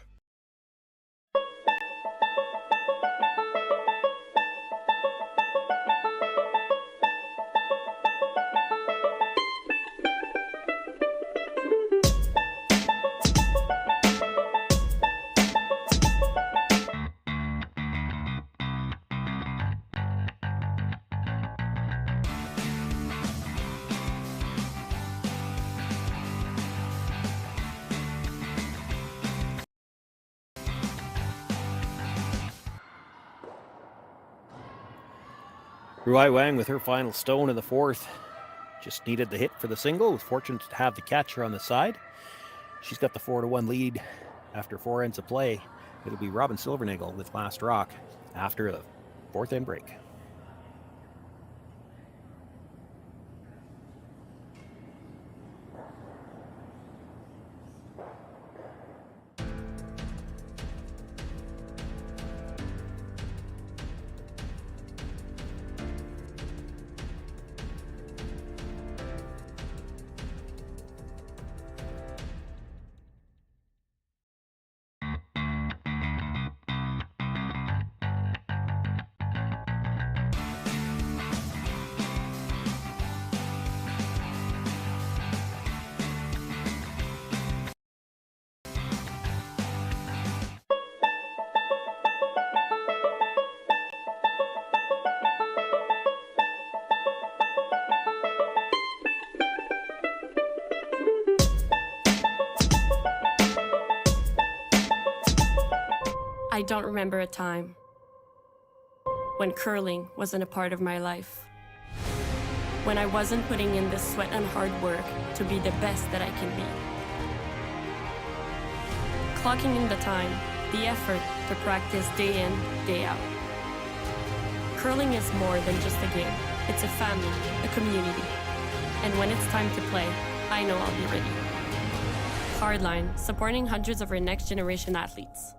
Rui Wang with her final stone in the fourth. Just needed the hit for the single. Was fortunate to have the catcher on the side. She's got the 4-1 lead after 4 ends of play. It'll be Robyn Silvernagle with last rock after the fourth end break. I don't remember a time when curling wasn't a part of my life. When I wasn't putting in the sweat and hard work to be the best that I can be. Clocking in the time, the effort to practice day in, day out. Curling is more than just a game. It's a family, a community. And when it's time to play, I know I'll be ready. Hardline, supporting hundreds of our next generation athletes.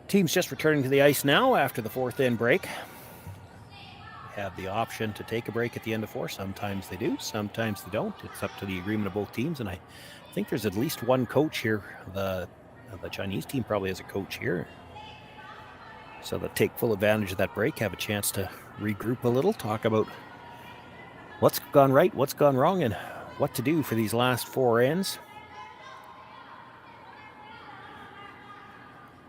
Teams just returning to the ice now after the fourth end break. They have the option to take a break at the end of 4. Sometimes they do, sometimes they don't. It's up to the agreement of both teams, and I think there's at least one coach here. The Chinese team probably has a coach here. So they'll take full advantage of that break, have a chance to regroup a little, talk about what's gone right, what's gone wrong, and what to do for these last 4 ends.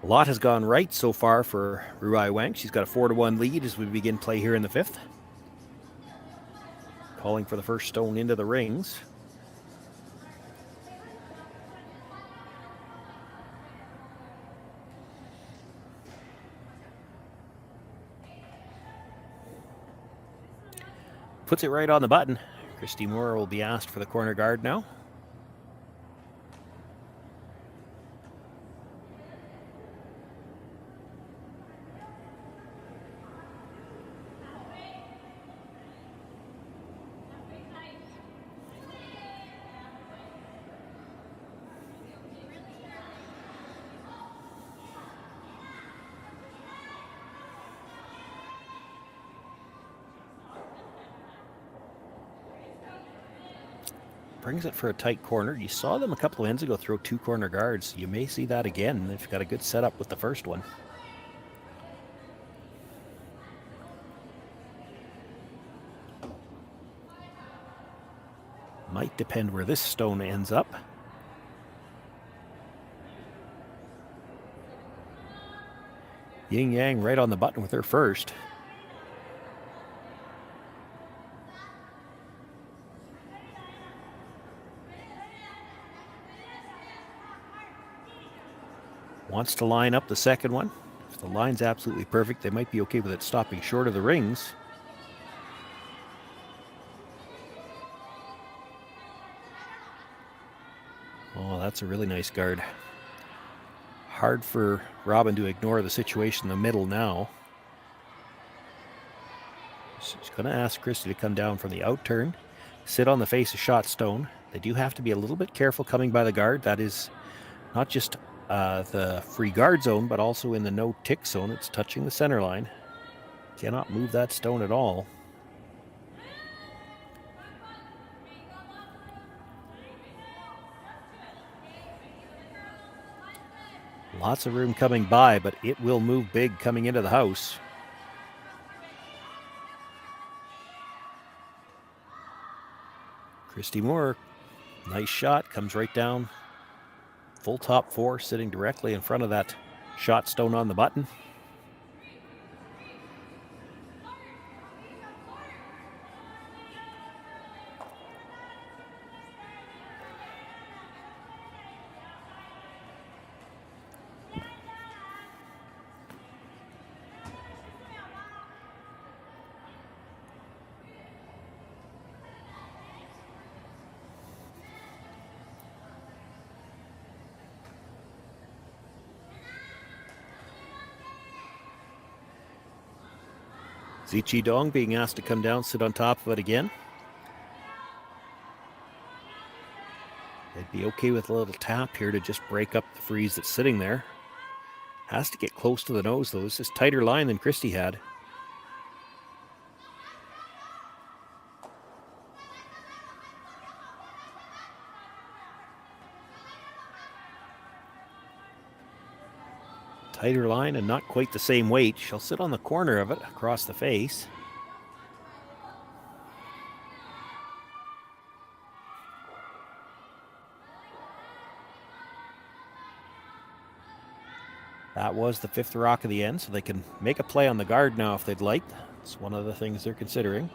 A lot has gone right so far for Rui Wang. She's got a 4-1 lead as we begin play here in the 5th. Calling for the first stone into the rings. Puts it right on the button. Christy Moore will be asked for the corner guard now. Brings it for a tight corner. You saw them a couple of ends ago throw 2 corner guards. You may see that again. They've got a good setup with the first one. Might depend where this stone ends up. Yin Yang right on the button with her first. Wants to line up the second one. If the line's absolutely perfect, they might be okay with it stopping short of the rings. Oh, That's a really nice guard. Hard for Robyn to ignore the situation in the middle now. She's going to ask Christy to come down from the out turn, sit on the face of shot stone. They do have to be a little bit careful coming by the guard. That is not just the free guard zone, but also in the no tick zone. It's touching the center line. Cannot move that stone at all. Lots of room coming by, but it will move big coming into the house. Christy Moore, nice shot, comes right down. Full top four, sitting directly in front of that shot stone on the button. Zichi Dong being asked to come down, sit on top of it again. They'd be okay with a little tap here to just break up the freeze that's sitting there. Has to get close to the nose, though. This is tighter line than Christy had. Tighter line and not quite the same weight. She'll sit on the corner of it across the face. That was the fifth rock of the end, so they can make a play on the guard now if they'd like. It's one of the things they're considering.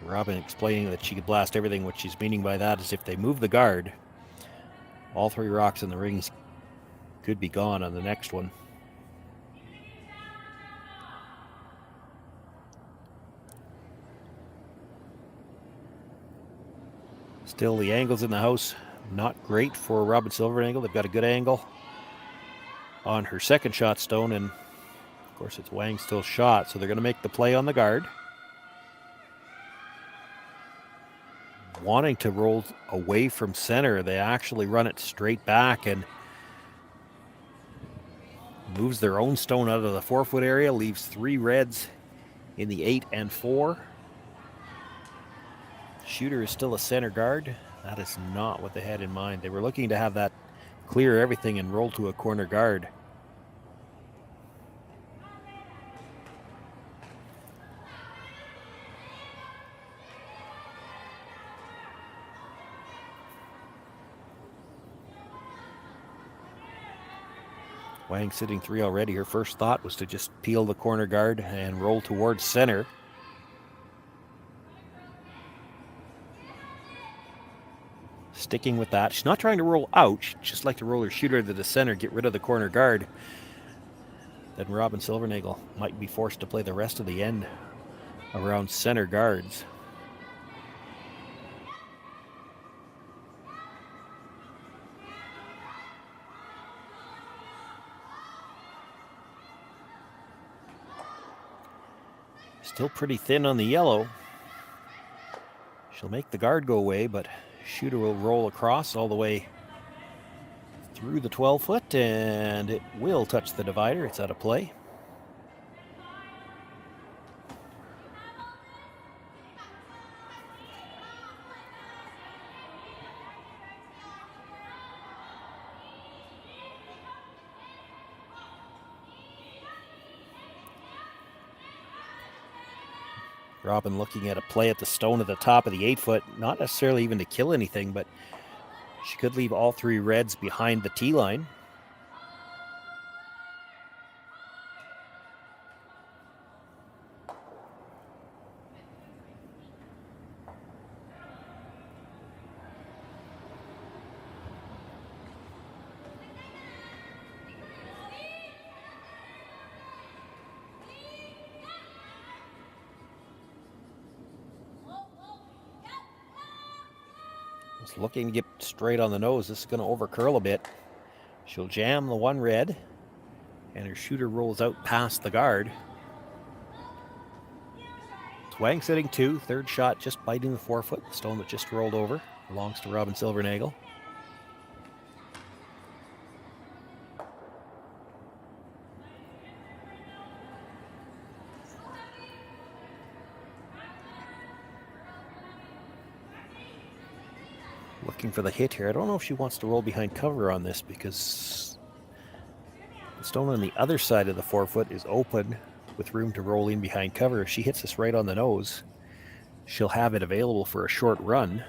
Robyn explaining that she could blast everything. What she's meaning by that is if they move the guard, all three rocks in the rings could be gone on the next one. Still, the angles in the house, not great for Robyn Silvernagle. They've got a good angle on her second shot stone, and of course it's Wang still shot, so they're going to make the play on the guard. Wanting to roll away from center, they actually run it straight back and moves their own stone out of the 4-foot area, leaves three reds in the 8 and 4. Shooter is still a center guard. That is not what they had in mind. They were looking to have that clear everything and roll to a corner guard. Wang sitting 3 already. Her first thought was to just peel the corner guard and roll towards center. Sticking with that. She's not trying to roll out. She'd just like to roll her shooter to the center, get rid of the corner guard. Then Robyn Silvernagle might be forced to play the rest of the end around center guards. Still pretty thin on the yellow. She'll make the guard go away, but shooter will roll across all the way through the 12-foot, and it will touch the divider. It's out of play. Robyn looking at a play at the stone at the top of the 8-foot, not necessarily even to kill anything, but she could leave all three reds behind the tee line. Just looking to get straight on the nose. This is going to overcurl a bit. She'll jam the one red, and her shooter rolls out past the guard. It's Wang sitting 2, third shot just biting the forefoot. The stone that just rolled over belongs to Robyn Silvernagle. Looking for the hit here. I don't know if she wants to roll behind cover on this because the stone on the other side of the forefoot is open with room to roll in behind cover. If she hits this right on the nose, she'll have it available for a short run.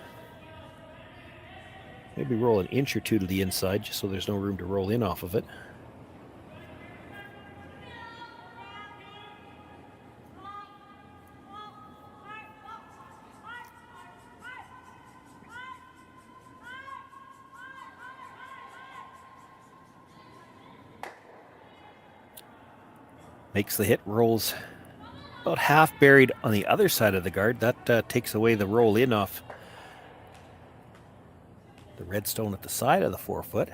Maybe roll an inch or two to the inside just so there's no room to roll in off of it. Makes the hit, rolls about half buried on the other side of the guard. That takes away the roll in off the red stone at the side of the forefoot.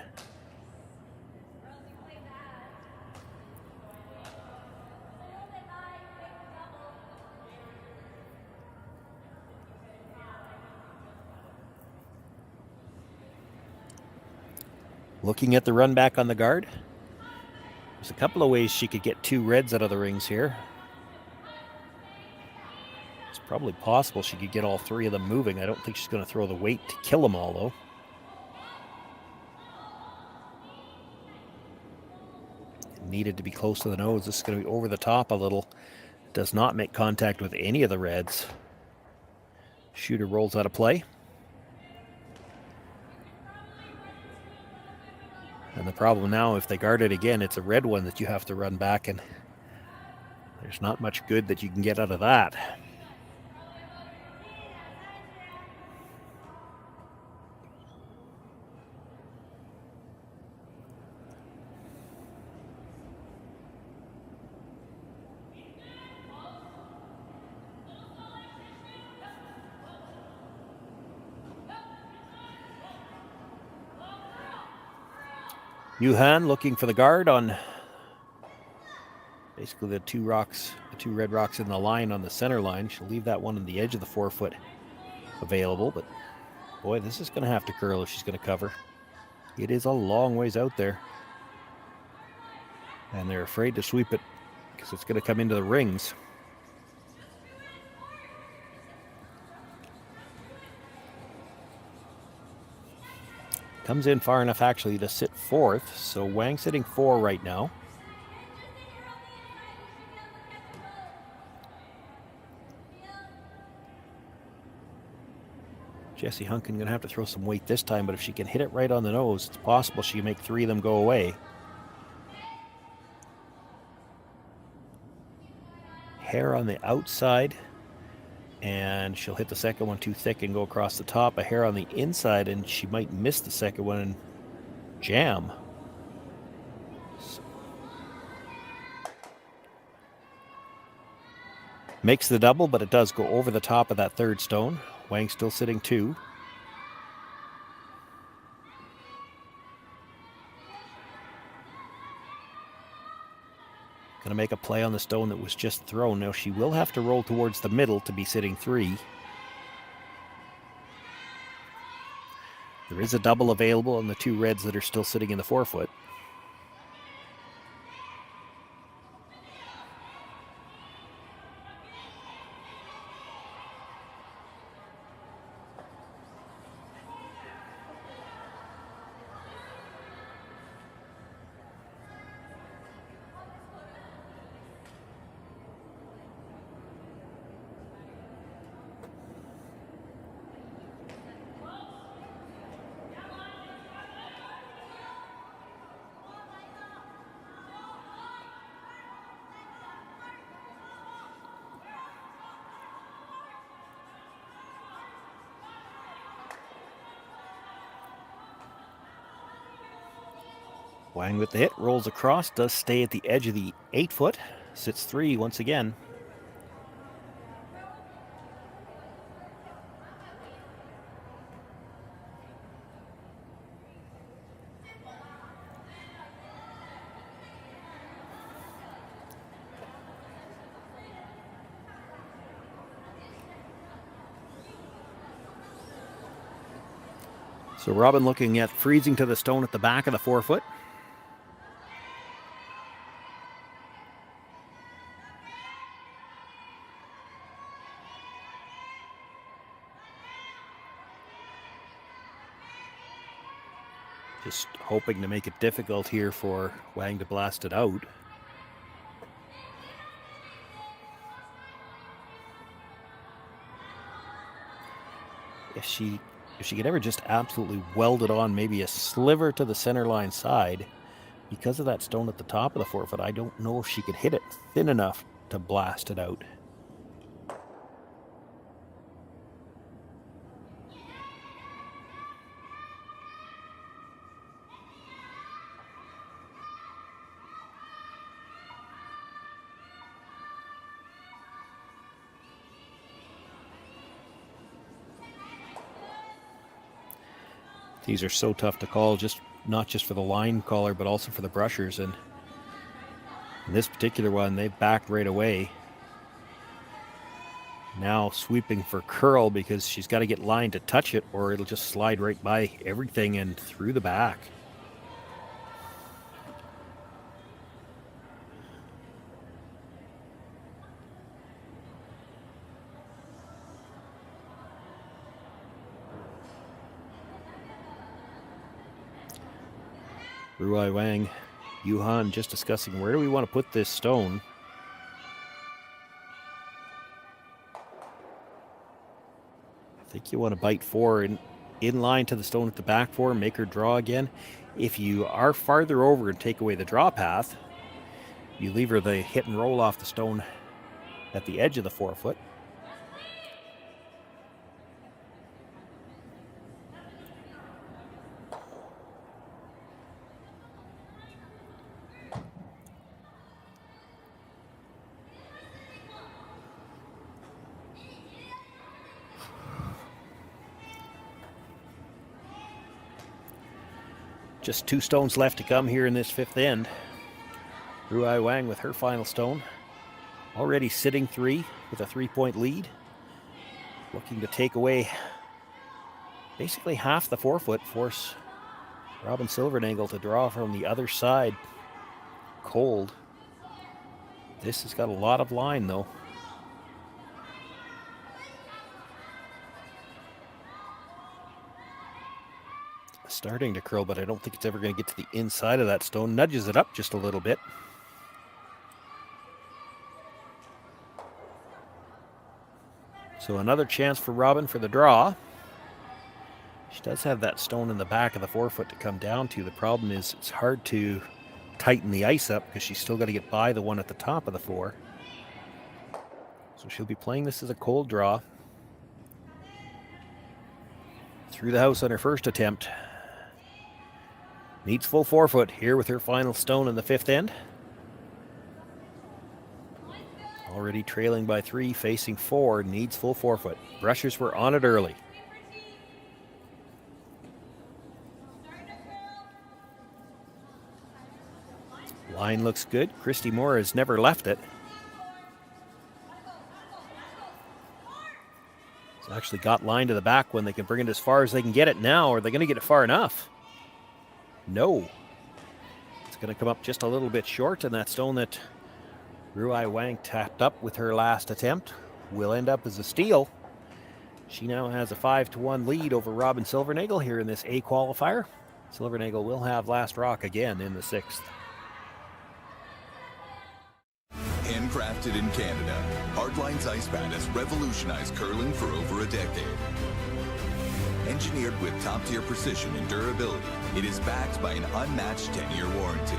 Looking at the run back on the guard. There's a couple of ways she could get 2 reds out of the rings here. It's probably possible she could get all 3 of them moving. I don't think she's going to throw the weight to kill them all, though. Needed to be close to the nose. This is going to be over the top a little. Does not make contact with any of the reds. Shooter rolls out of play. And the problem now, if they guard it again, it's a red one that you have to run back, and there's not much good that you can get out of that. Yuhan looking for the guard on basically the 2 rocks, the 2 red rocks in the line on the center line. She'll leave that one on the edge of the forefoot available, but boy, this is going to have to curl if she's going to cover. It is a long ways out there. And they're afraid to sweep it because it's going to come into the rings. Comes in far enough actually to sit 4th, so Wang sitting 4 right now. Jessie Hunkin going to have to throw some weight this time, but if she can hit it right on the nose, it's possible she can make 3 of them go away. Hair on the outside, and she'll hit the second one too thick and go across the top. A hair on the inside, and she might miss the second one and jam. So. Makes the double, but it does go over the top of that 3rd stone. Wang still sitting 2. Going to make a play on the stone that was just thrown. Now she will have to roll towards the middle to be sitting 3. There is a double available on the 2 reds that are still sitting in the forefoot. Wang with the hit, rolls across, does stay at the edge of the 8-foot, sits 3 once again. So Robyn looking at freezing to the stone at the back of the forefoot. Just hoping to make it difficult here for Wang to blast it out. If she could ever just absolutely weld it on maybe a sliver to the center line side, because of that stone at the top of the forefoot, I don't know if she could hit it thin enough to blast it out. These are so tough to call, not just for the line caller, but also for the brushers. And in this particular one, they backed right away. Now sweeping for curl because she's got to get line to touch it or it'll just slide right by everything and through the back. Rui Wang, Yuhan just discussing where do we want to put this stone. I think you want to bite 4 in line to the stone at the back 4, make her draw again. If you are farther over and take away the draw path, you leave her the hit and roll off the stone at the edge of the forefoot. Just 2 stones left to come here in this 5th end. Rui Wang with her final stone. Already sitting 3 with a 3-point lead. Looking to take away basically half the forefoot, force Robyn Silvernagle to draw from the other side cold. This has got a lot of line though. Starting to curl, but I don't think it's ever going to get to the inside of that stone. Nudges it up just a little bit. So another chance for Robyn for the draw. She does have that stone in the back of the forefoot to come down to. The problem is it's hard to tighten the ice up because she's still got to get by the one at the top of the 4. So she'll be playing this as a cold draw. Through the house on her first attempt. Needs full forefoot here with her final stone in the 5th end. Already trailing by 3, facing 4, needs full forefoot. Brushers were on it early. Line looks good. Christy Moore has never left it. It's actually got line to the back when they can bring it as far as they can get it now. Are they going to get it far enough? No. It's going to come up just a little bit short, and that stone that Rui Wang tapped up with her last attempt will end up as a steal. She now has a 5-1 lead over Robyn Silvernagle here in this A qualifier. Silvernagle will have last rock again in the 6th. Handcrafted in Canada, Hardline's ice pad has revolutionized curling for over a decade. Engineered with top-tier precision and durability, it is backed by an unmatched 10-year warranty.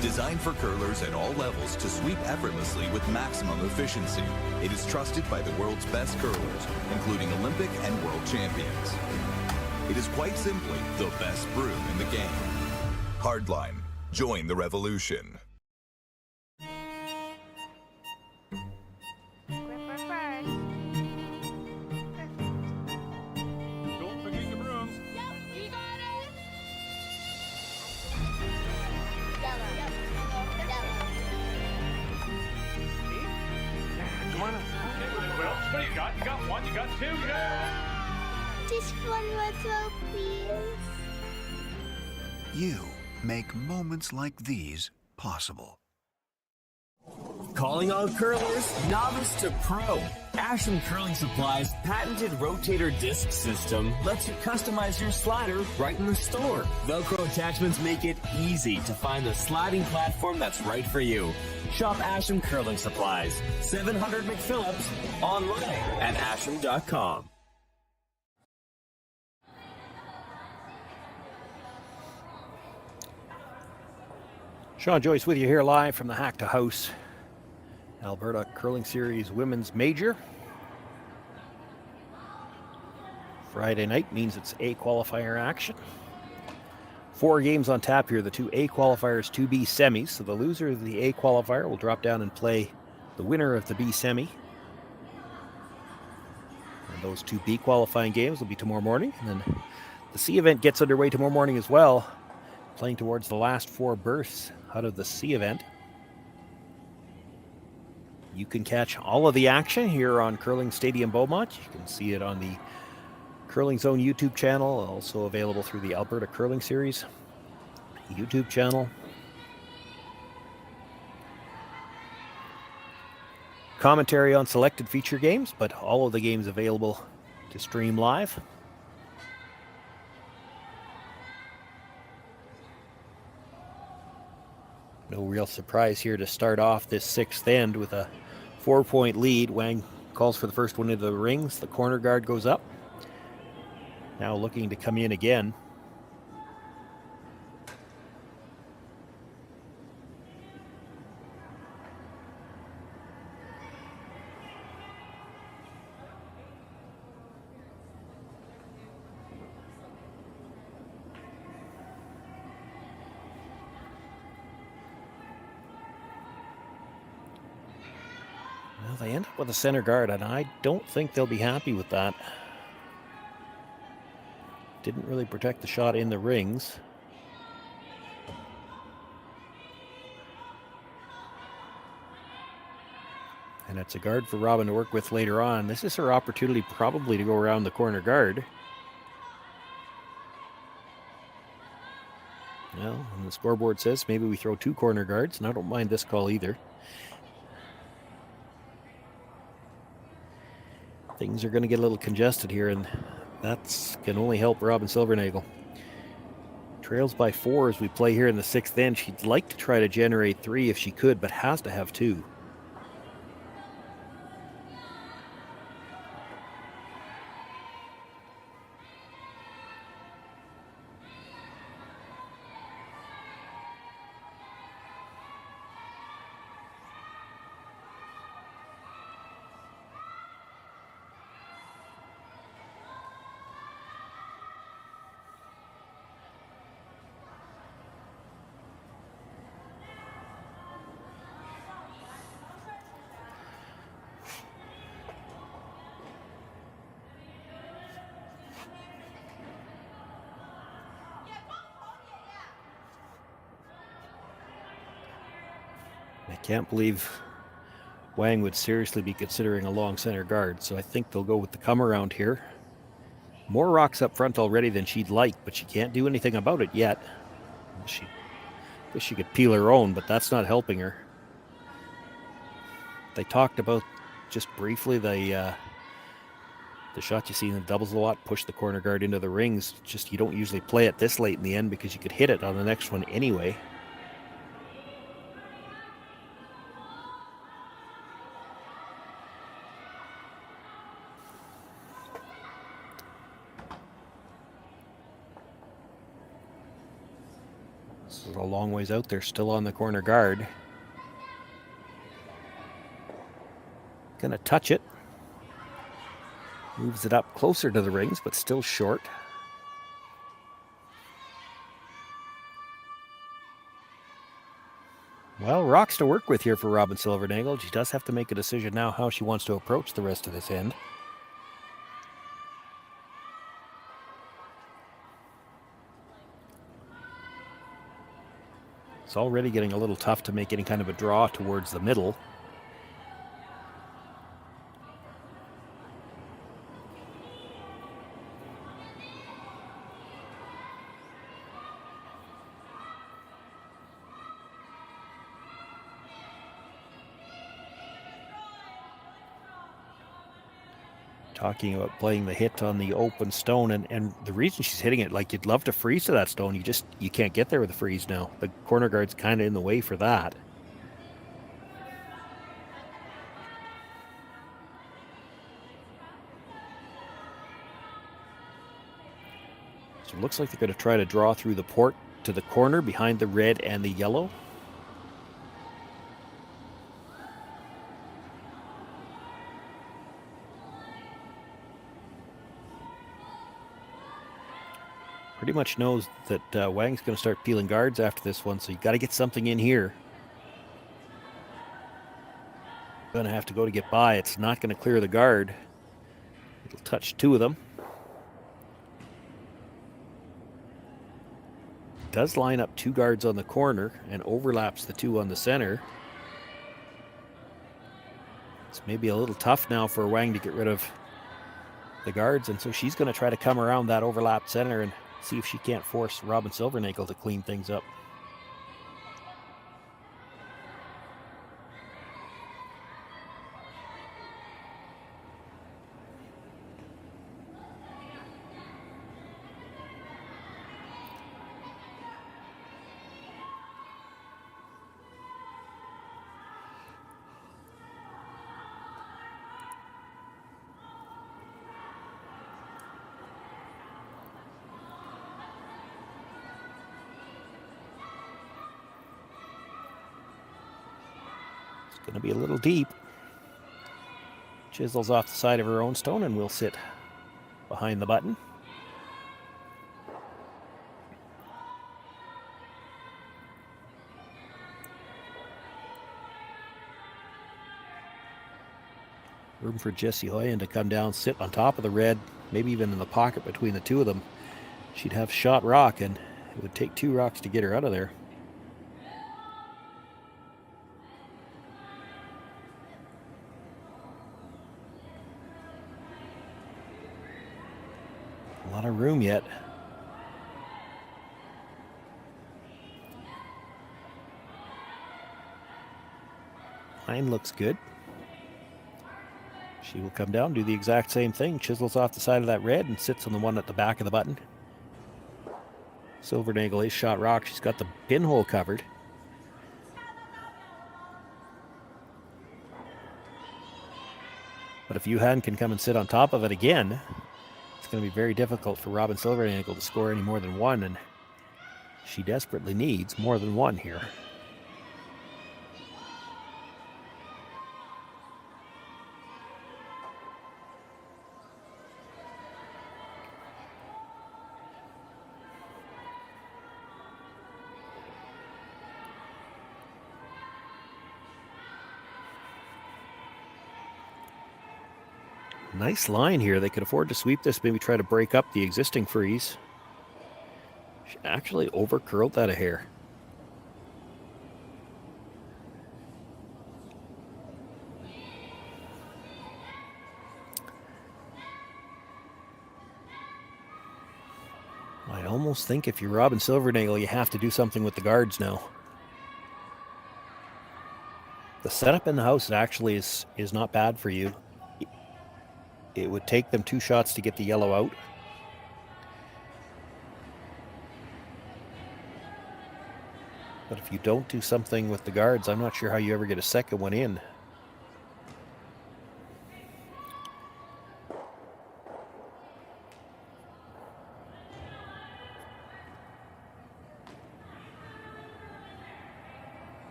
Designed for curlers at all levels to sweep effortlessly with maximum efficiency, it is trusted by the world's best curlers, including Olympic and world champions. It is quite simply the best broom in the game. Hardline, join the revolution. Gripper first. Don't forget the brooms. Yep, you got it. Yellow. Come on up. Okay, well, what do you got? You got 1, you got 2, you got... This one was photo, please? You make moments like these possible. Calling all curlers, novice to pro. Asham Curling Supply's patented rotator disc system lets you customize your slider right in the store. Velcro attachments make it easy to find the sliding platform that's right for you. Shop Asham Curling Supplies, 700 McPhillips, online at asham.com. Sean Joyce with you here live from the Hack2House Alberta Curling Series Women's Major. Friday night means it's A qualifier action. 4 games on tap here, the 2 A qualifiers, 2 B semis. So the loser of the A qualifier will drop down and play the winner of the B semi. And those 2 B qualifying games will be tomorrow morning. And then the C event gets underway tomorrow morning as well, playing towards the last 4 berths out of the C event. You can catch all of the action here on Curling Stadium Beaumont. You can see it on the Curling Zone YouTube channel, also available through the Alberta Curling Series YouTube channel. Commentary on selected feature games, but all of the games available to stream live. No real surprise here to start off this 6th end with a 4-point lead. Wang calls for the first one into the rings. The corner guard goes up. Now looking to come in again. Well, they end up with a center guard, and I don't think they'll be happy with that. Didn't really protect the shot in the rings. And it's a guard for Robyn to work with later on. This is her opportunity probably to go around the corner guard. Well, and the scoreboard says maybe we throw 2 corner guards, and I don't mind this call either. Things are going to get a little congested here, and that can only help Robyn Silvernagle. Trails by 4 as we play here in the 6th end. She'd like to try to generate 3 if she could, but has to have 2. I can't believe Wang would seriously be considering a long center guard, so I think they'll go with the come around here. More rocks up front already than she'd like, but she can't do anything about it yet. She wish she could peel her own, but that's not helping her. They talked about, just briefly, the shot you see in the doubles a lot, push the corner guard into the rings. Just you don't usually play it this late in the end because you could hit it on the next one anyway. This is a long ways out there, still on the corner guard. Gonna touch it. Moves it up closer to the rings, but still short. Well, rocks to work with here for Robyn Silvernagle. She does have to make a decision now how she wants to approach the rest of this end. It's already getting a little tough to make any kind of a draw towards the middle. talking about playing the hit on the open stone, and the reason she's hitting it, like, you'd love to freeze to that stone, you can't get there with a freeze now. The corner guard's kind of in the way for that. So it looks like they're going to try to draw through the port to the corner behind the red and the yellow. Pretty much knows that Wang's going to start peeling guards after this one, so you got to get something in here. Going to have to go to get by. It's not going to clear the guard. It'll touch two of them. Does line up two guards on the corner and overlaps the two on the center. It's maybe a little tough now for Wang to get rid of the guards, and so she's going to try to come around that overlapped center and see if she can't force Robyn Silvernagle to clean things up. Going to be a little deep. Chisels off the side of her own stone and will sit behind the button. Room for Jessie Hoyen to come down, sit on top of the red, maybe even in the pocket between the two of them. She'd have shot rock, and it would take two rocks to get her out of there. A lot of room yet. Line looks good. She will come down, do the exact same thing. Chisels off the side of that red and sits on the one at the back of the button. Silvernagle is shot rock. She's got the pinhole covered. But if Yuhan can come and sit on top of it again, it's going to be very difficult for Robyn Silvernagle to score any more than one, and she desperately needs more than one here. Nice line here. They could afford to sweep this, maybe try to break up the existing freeze. She actually over-curled that a hair. I almost think if you're Robyn Silvernagle, you have to do something with the guards now. The setup in the house actually is not bad for you. It would take them 2 shots to get the yellow out. But if you don't do something with the guards, I'm not sure how you ever get a second one in.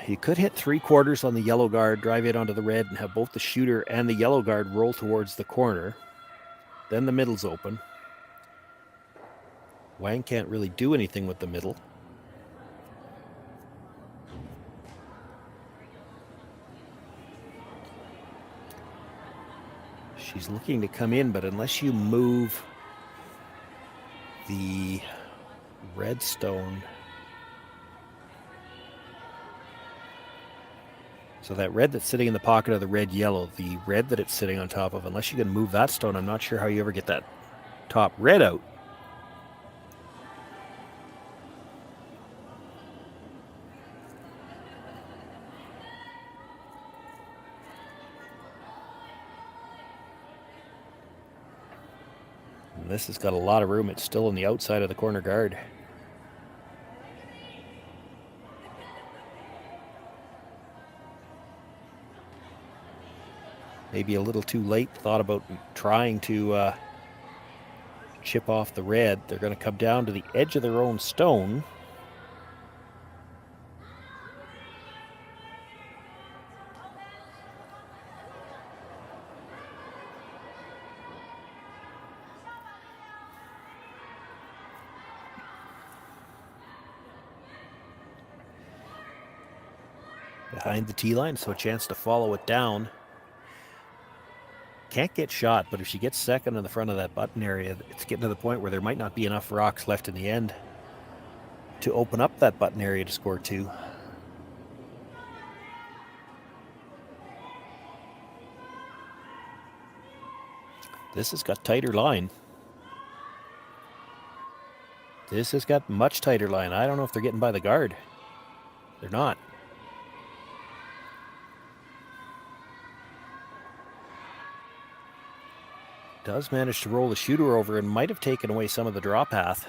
You could hit 3/4 on the yellow guard, drive it onto the red, and have both the shooter and the yellow guard roll towards the corner. Then the middle's open. Wang can't really do anything with the middle. She's looking to come in, but unless you move the red stone. So that red that's sitting in the pocket of the red yellow, the red that it's sitting on top of, unless you can move that stone, I'm not sure how you ever get that top red out. And this has got a lot of room. It's still on the outside of the corner guard. Maybe a little too late. Thought about trying to chip off the red. They're going to come down to the edge of their own stone. Behind the tee line, so a chance to follow it down. Can't get shot, but if she gets second in the front of that button area, it's getting to the point where there might not be enough rocks left in the end to open up that button area to score 2. This has got tighter line. This has got much tighter line. I don't know if they're getting by the guard. They're not. Does manage to roll the shooter over and might have taken away some of the draw path.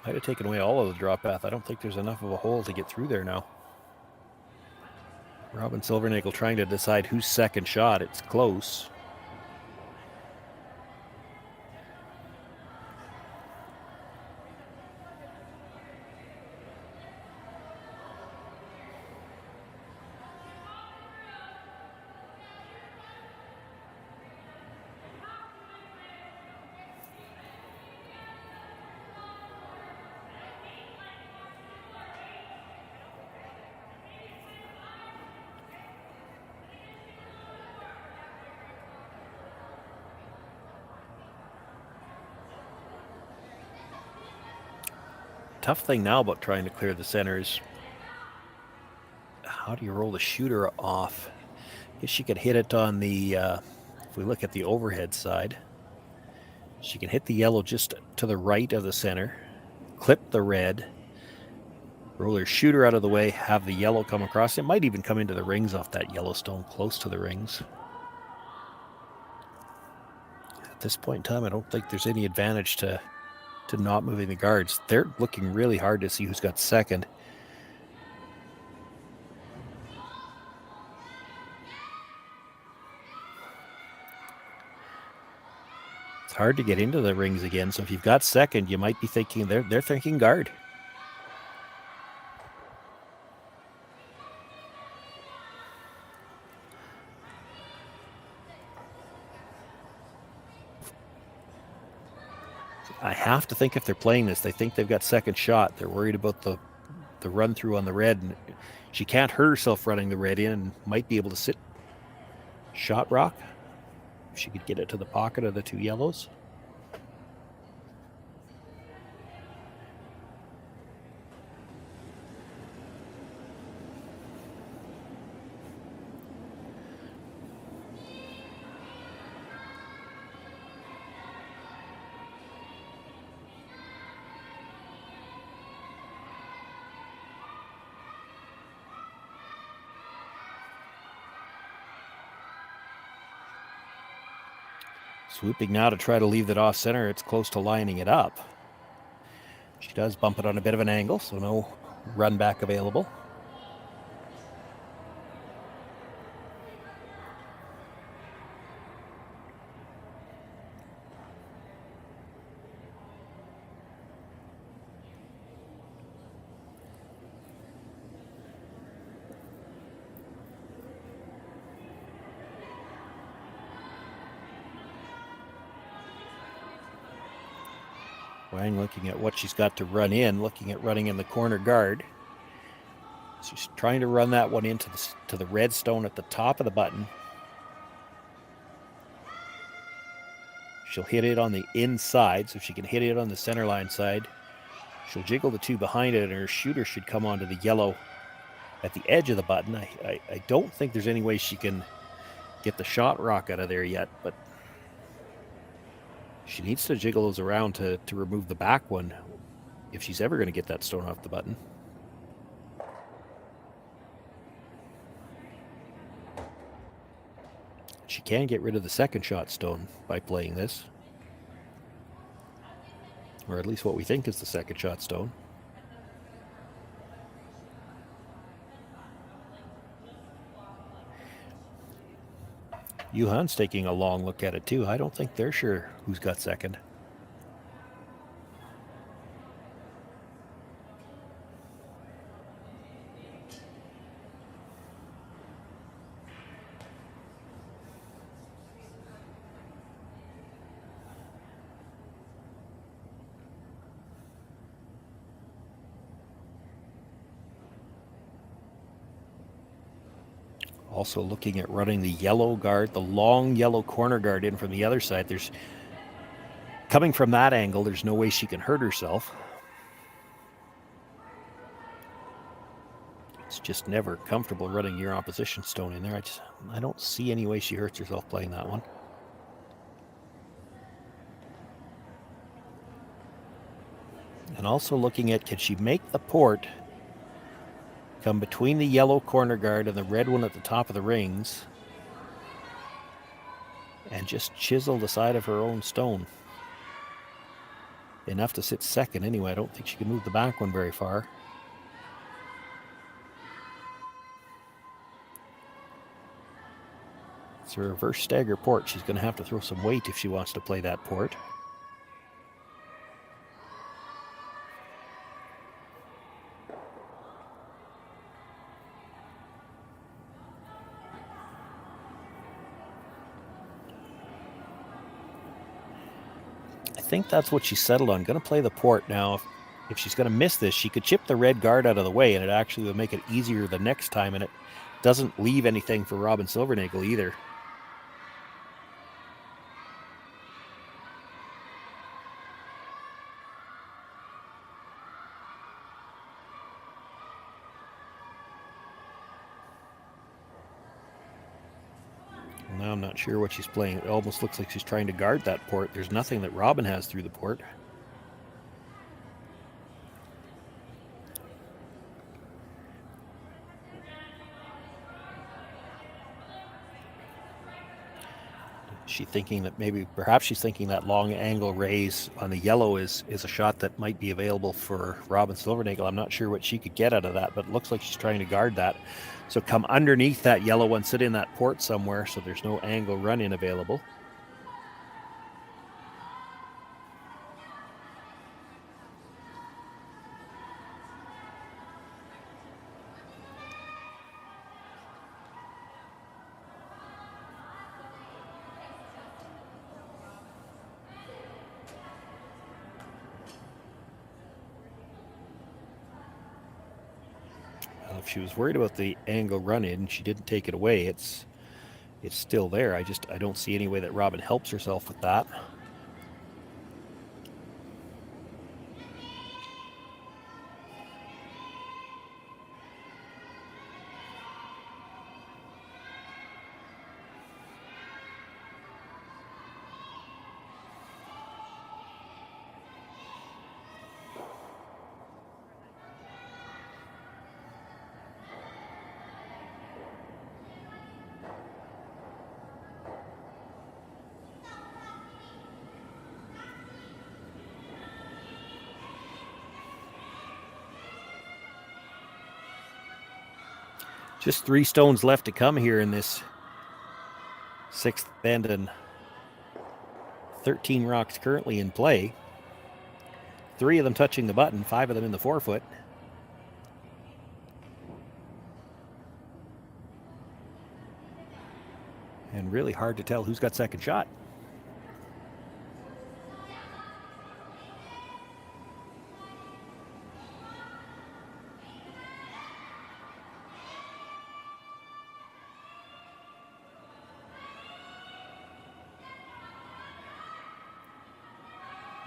Might have taken away all of the draw path. I don't think there's enough of a hole to get through there now. Robyn Silvernagle trying to decide whose second shot. It's close. Tough thing now about trying to clear the center is how do you roll the shooter off? I guess she could hit it on the, if we look at the overhead side, she can hit the yellow just to the right of the center, clip the red, roll her shooter out of the way, have the yellow come across. It might even come into the rings off that yellow stone, close to the rings. At this point in time, I don't think there's any advantage to not moving the guards. They're looking really hard to see who's got second. It's hard to get into the rings again, so if you've got second, you might be thinking they're thinking guard. I have to think if they're playing this, they think they've got second shot. They're worried about the run through on the red. And she can't hurt herself running the red in and might be able to sit shot rock. If she could get it to the pocket of the 2 yellows. Swooping now to try to leave it off center. It's close to lining it up. She does bump it on a bit of an angle, so no run back available. Wang looking at what she's got to run in, looking at running in the corner guard. She's trying to run that one into the red stone at the top of the button. She'll hit it on the inside, so she can hit it on the center line side. She'll jiggle the two behind it, and her shooter should come onto the yellow at the edge of the button. I don't think there's any way she can get the shot rock out of there yet, but she needs to jiggle those around to remove the back one if she's ever going to get that stone off the button. She can get rid of the second shot stone by playing this. Or at least what we think is the second shot stone. Yuhan's taking a long look at it too. I don't think they're sure who's got second. Also looking at running the yellow guard, the long yellow corner guard in from the other side. There's coming from that angle, there's no way she can hurt herself. It's just never comfortable running your opposition stone in there. I don't see any way she hurts herself playing that one. And also looking at, can she make the port come between the yellow corner guard and the red one at the top of the rings and just chisel the side of her own stone. Enough to sit second anyway. I don't think she can move the back one very far. It's a reverse stagger port. She's going to have to throw some weight if she wants to play that port. I think that's what she settled on. Going to play the port now. If she's going to miss this, she could chip the red guard out of the way, and it actually would make it easier the next time, and it doesn't leave anything for Robyn Silvernagle either. Now I'm not sure what she's playing. It almost looks like she's trying to guard that port. There's nothing that Robyn has through the port. She thinking that perhaps she's thinking that long angle raise on the yellow is a shot that might be available for Robyn Silvernagle. I'm not sure what she could get out of that, but it looks like she's trying to guard that. So come underneath that yellow one, sit in that port somewhere so there's no angle run-in available. If she was worried about the angle run-in, she didn't take it away. It's still there. I don't see any way that Robyn helps herself with that. Just 3 stones left to come here in this 6th bend, and 13 rocks currently in play. 3 of them touching the button, 5 of them in the forefoot. And really hard to tell who's got second shot.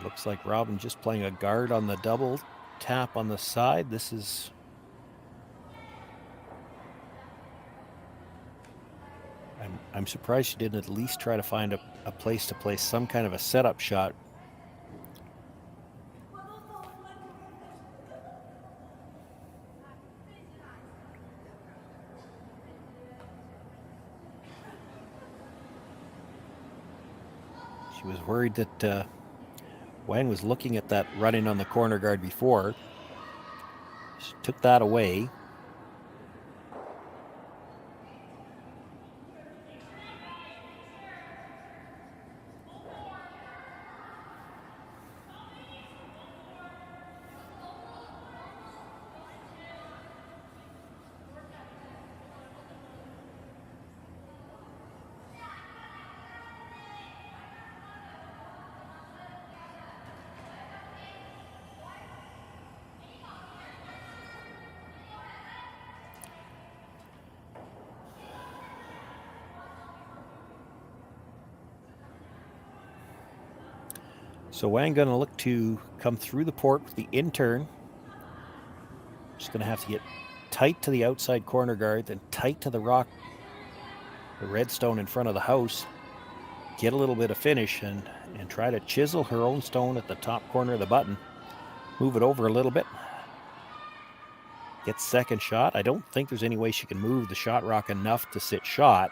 Looks like Robyn just playing a guard on the double tap on the side. This is... I'm surprised she didn't at least try to find a place to place some kind of a setup shot. She was worried that Wang was looking at that run-in on the corner guard before. She took that away. So Wang going to look to come through the port with the in-turn. Just going to have to get tight to the outside corner guard, then tight to the rock, the red stone in front of the house. Get a little bit of finish and try to chisel her own stone at the top corner of the button. Move it over a little bit. Get second shot. I don't think there's any way she can move the shot rock enough to sit shot.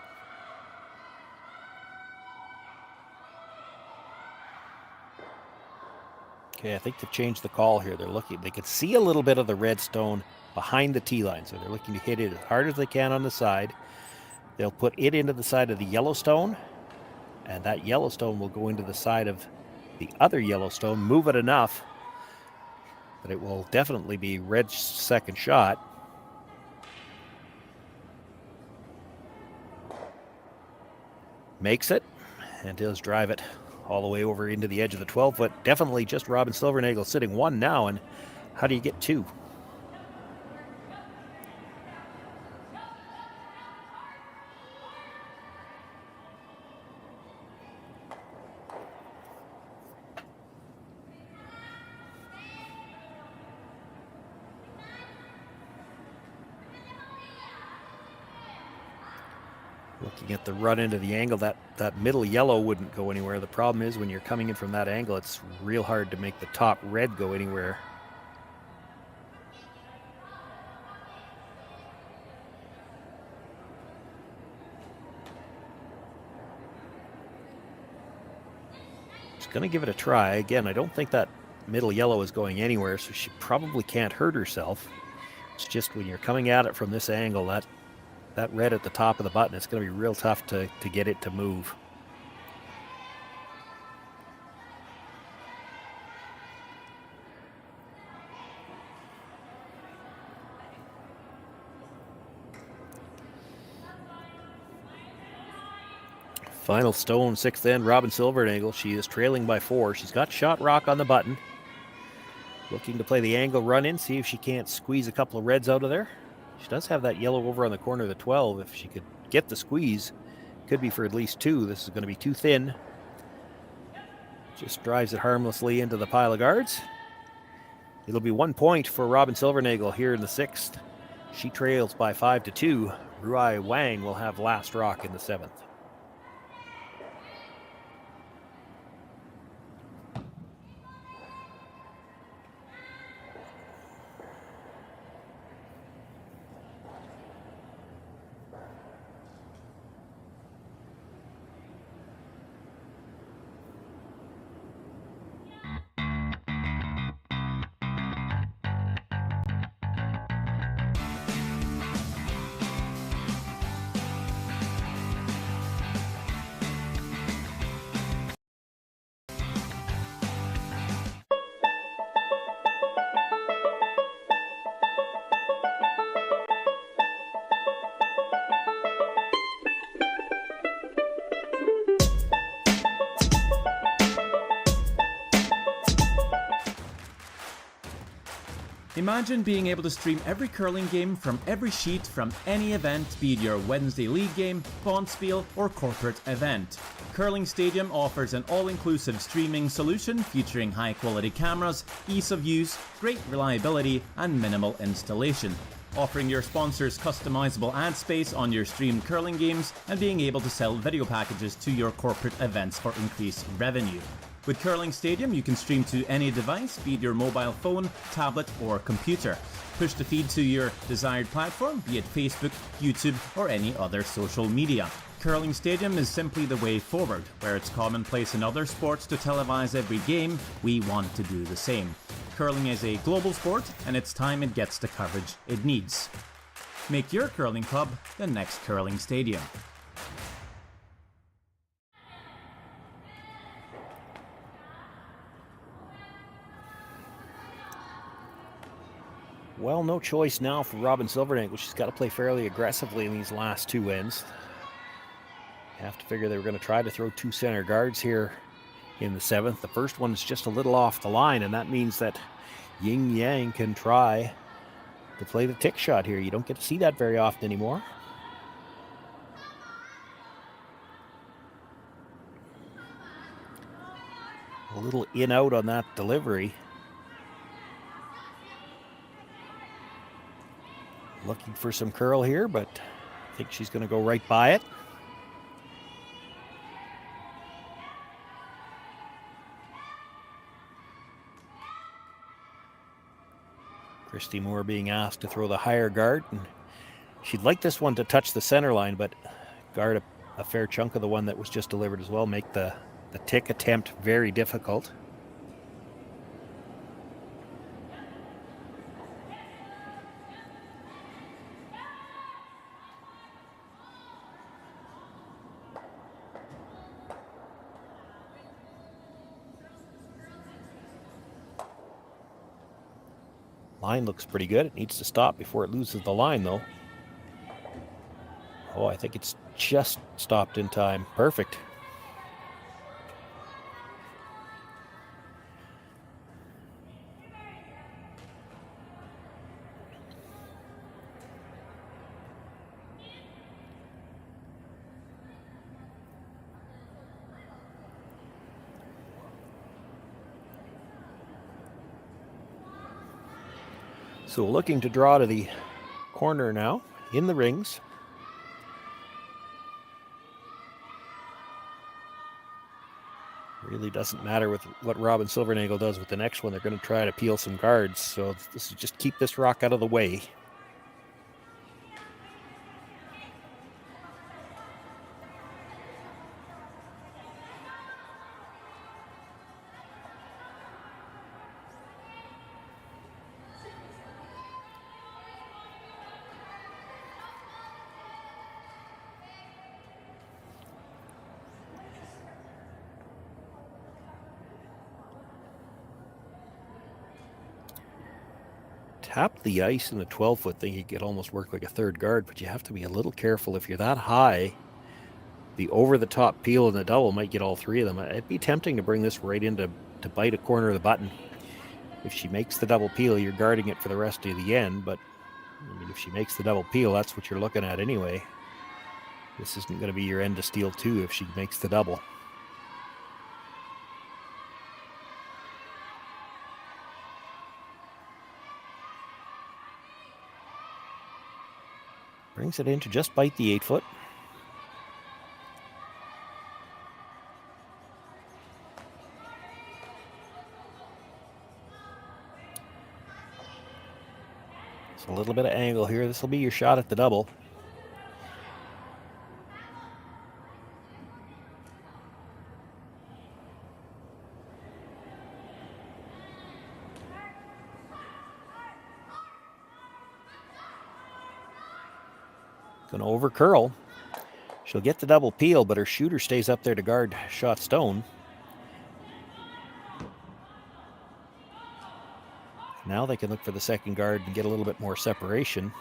Okay, I think they've changed the call here. They're looking, they could see a little bit of the red stone behind the tee line, so they're looking to hit it as hard as they can on the side. They'll put it into the side of the yellow stone, and that yellow stone will go into the side of the other yellow stone. Move it enough that it will definitely be red's second shot. Makes it, and does drive it all the way over into the edge of the 12 foot. Definitely just Robyn Silvernagle sitting one now, and how do you get two? Looking at the run into the angle, that middle yellow wouldn't go anywhere. The problem is when you're coming in from that angle, it's real hard to make the top red go anywhere. Just gonna give it a try. Again, I don't think that middle yellow is going anywhere, so she probably can't hurt herself. It's just when you're coming at it from this angle, that red at the top of the button, it's going to be real tough to get it to move. Final stone, sixth end, Robyn Silvernagle. She is trailing by 4. She's got shot rock on the button. Looking to play the angle run in, see if she can't squeeze a couple of reds out of there. She does have that yellow over on the corner of the 12. If she could get the squeeze, could be for at least 2. This is going to be too thin. Just drives it harmlessly into the pile of guards. It'll be 1 point for Robyn Silvernagle here in the 6th. She trails by 5-2. Rui Wang will have last rock in the 7th. Imagine being able to stream every curling game from every sheet from any event, be it your Wednesday league game, bonspiel, or corporate event. Curling Stadium offers an all-inclusive streaming solution featuring high-quality cameras, ease of use, great reliability, and minimal installation. Offering your sponsors customizable ad space on your streamed curling games and being able to sell video packages to your corporate events for increased revenue. With Curling Stadium, you can stream to any device, be it your mobile phone, tablet, or computer. Push the feed to your desired platform, be it Facebook, YouTube, or any other social media. Curling Stadium is simply the way forward. Where it's commonplace in other sports to televise every game, we want to do the same. Curling is a global sport, and it's time it gets the coverage it needs. Make your curling club the next Curling Stadium. Well, no choice now for Robyn Silvernagle. She's got to play fairly aggressively in these last two ends. You have to figure they were going to try to throw two center guards here in the seventh. The first one is just a little off the line, and that means that Ying Yang can try to play the tick shot here. You don't get to see that very often anymore. A little in-out on that delivery. Looking for some curl here, but I think she's going to go right by it. Christy Moore being asked to throw the higher guard, and she'd like this one to touch the center line, but guard a fair chunk of the one that was just delivered as well, make the tick attempt very difficult. Line looks pretty good. It needs to stop before it loses the line, though. Oh, I think it's just stopped in time. Perfect. So looking to draw to the corner now, in the rings. Really doesn't matter with what Robyn Silvernagle does with the next one. They're going to try to peel some guards, so this is just keep this rock out of the way. Tap the ice in the 12-foot thing, you could almost work like a third guard, but you have to be a little careful. If you're that high, the over-the-top peel and the double might get all three of them. It'd be tempting to bring this right in to bite a corner of the button. If she makes the double peel, you're guarding it for the rest of the end, but I mean, if she makes the double peel, that's what you're looking at anyway. This isn't going to be your end to steal two if she makes the double. Brings it in to just bite the 8-foot. It's a little bit of angle here. This will be your shot at the double. Going to over curl. She'll get the double peel, but her shooter stays up there to guard shot stone. Now they can look for the second guard and get a little bit more separation.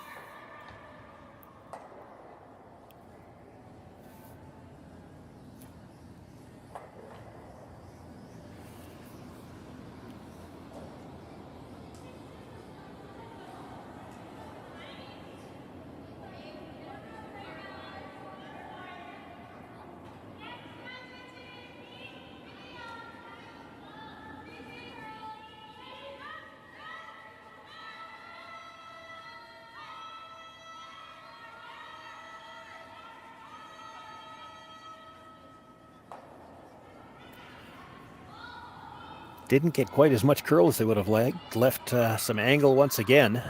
didn't get quite as much curl as they would have liked. Left some angle once again.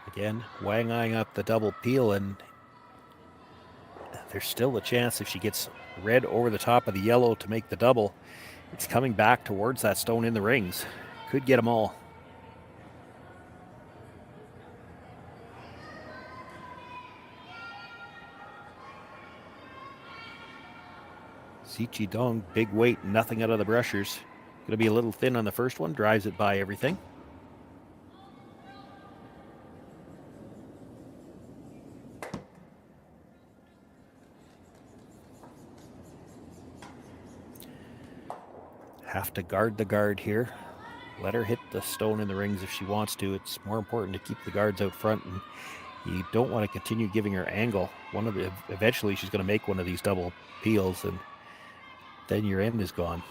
Again, Wang eyeing up the double peel, and there's still a chance if she gets red over the top of the yellow to make the double. It's coming back towards that stone in the rings. Could get them all. Zichi Dong, big weight, nothing out of the brushers. Going to be a little thin on the first one, drives it by everything. Have to guard the guard here. Let her hit the stone in the rings if she wants to. It's more important to keep the guards out front, and you don't want to continue giving her angle. Eventually she's going to make one of these double peels, and then your end is gone.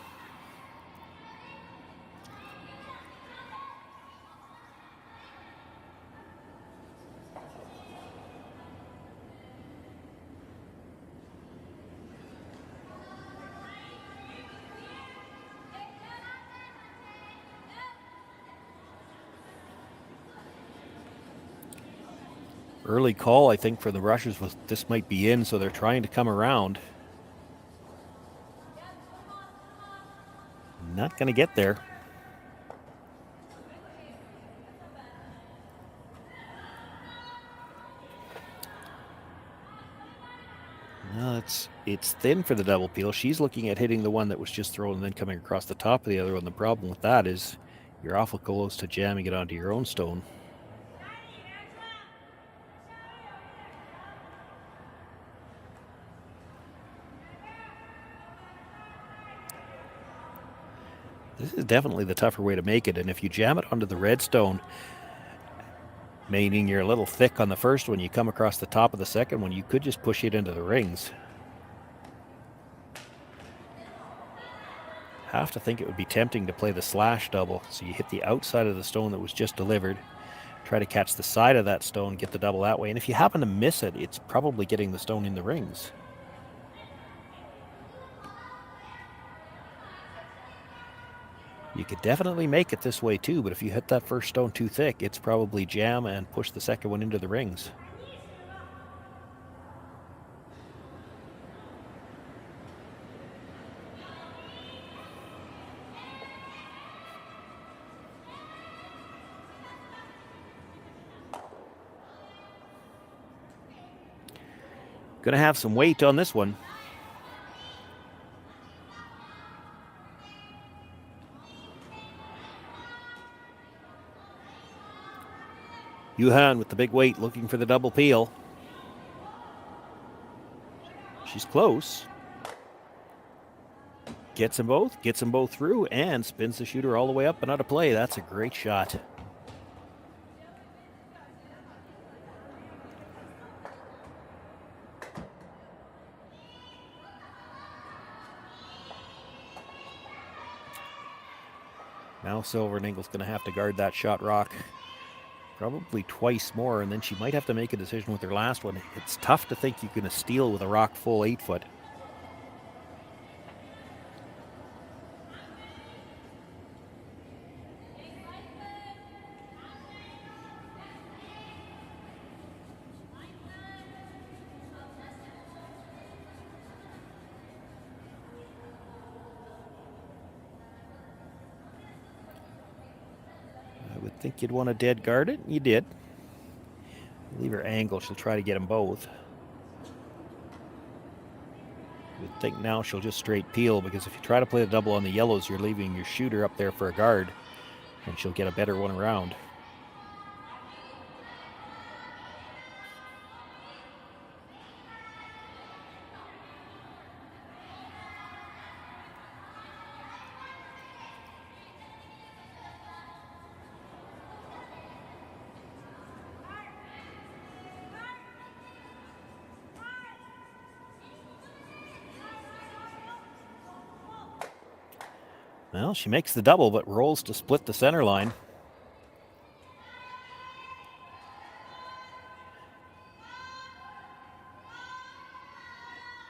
Early call, I think, for the rushers was this might be in, so they're trying to come around. Not going to get there. No, it's thin for the double peel. She's looking at hitting the one that was just thrown and then coming across the top of the other one. The problem with that is you're awful close to jamming it onto your own stone. This is definitely the tougher way to make it, and if you jam it onto the red stone, meaning you're a little thick on the first one, you come across the top of the second one, you could just push it into the rings. Have to think it would be tempting to play the slash double, so you hit the outside of the stone that was just delivered, try to catch the side of that stone, get the double that way, and if you happen to miss it, it's probably getting the stone in the rings. You could definitely make it this way too, but if you hit that first stone too thick, it's probably jam and push the second one into the rings. Gonna have some weight on this one. Yuhan with the big weight looking for the double peel. She's close. Gets them both through, and spins the shooter all the way up and out of play. That's a great shot. Now Silvernagle's going to have to guard that shot rock probably twice more, and then she might have to make a decision with her last one. It's tough to think you're going to steal with a rock full 8-foot. I think you'd want to dead guard it. You did. Leave her angle. She'll try to get them both. You'd think now she'll just straight peel, because if you try to play the double on the yellows, you're leaving your shooter up there for a guard, and she'll get a better one around. Well, she makes the double, but rolls to split the center line.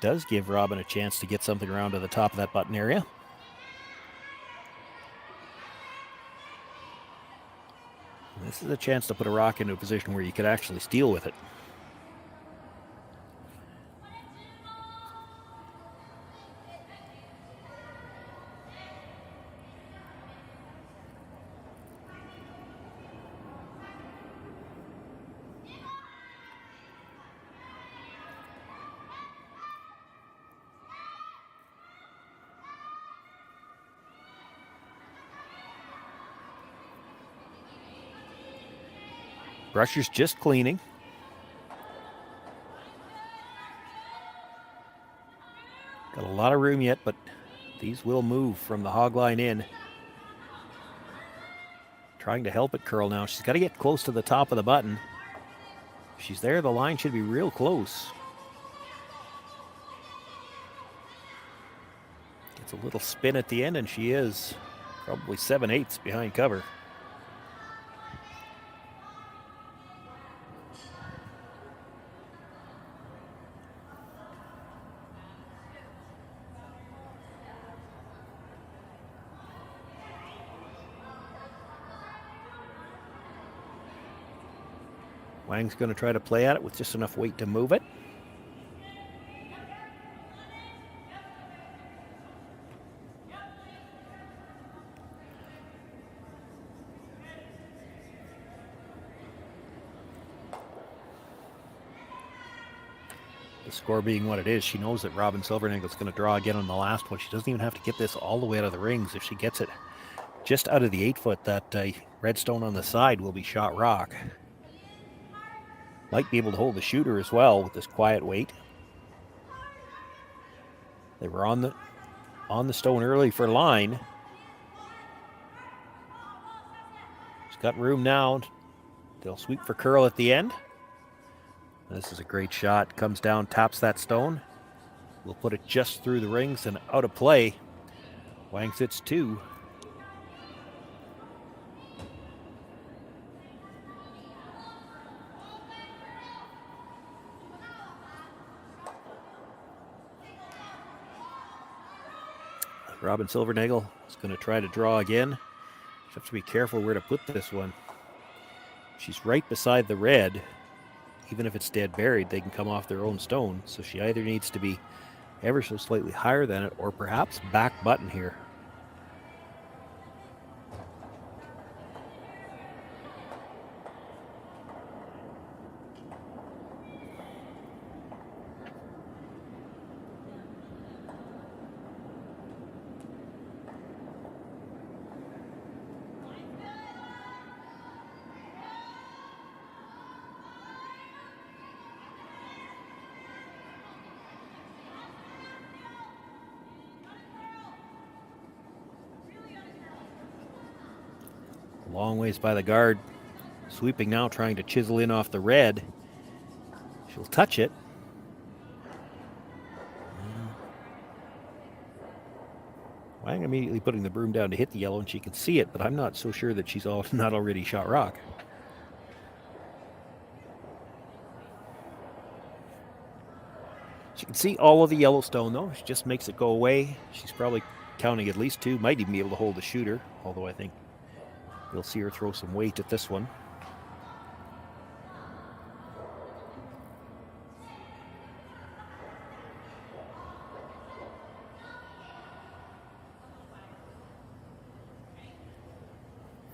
does give Robyn a chance to get something around to the top of that button area. This is a chance to put a rock into a position where you could actually steal with it. Brusher's just cleaning. Got a lot of room yet, but these will move from the hog line in. Trying to help it curl now. She's got to get close to the top of the button. If she's there, the line should be real close. Gets a little spin at the end, and she is probably 7/8 behind cover. Wang's going to try to play at it with just enough weight to move it. The score being what it is, she knows that Robyn Silvernagle is going to draw again on the last one. She doesn't even have to get this all the way out of the rings. If she gets it just out of the 8-foot, that red stone on the side will be shot rock. Might be able to hold the shooter as well with this quiet weight. They were on the stone early for line. She's got room now. They'll sweep for curl at the end. This is a great shot. Comes down, taps that stone. We'll put it just through the rings and out of play. Wang sits 2. Robyn Silvernagle is going to try to draw again. You have to be careful where to put this one. She's right beside the red. Even if it's dead buried, they can come off their own stone. So she either needs to be ever so slightly higher than it, or perhaps back button here. Long ways by the guard. Sweeping now, trying to chisel in off the red. She'll touch it. Wang immediately putting the broom down to hit the yellow, and she can see it, but I'm not so sure that she's not already shot rock. She can see all of the yellow stone, though. She just makes it go away. She's probably counting at least 2. Might even be able to hold the shooter, although I think you'll see her throw some weight at this one.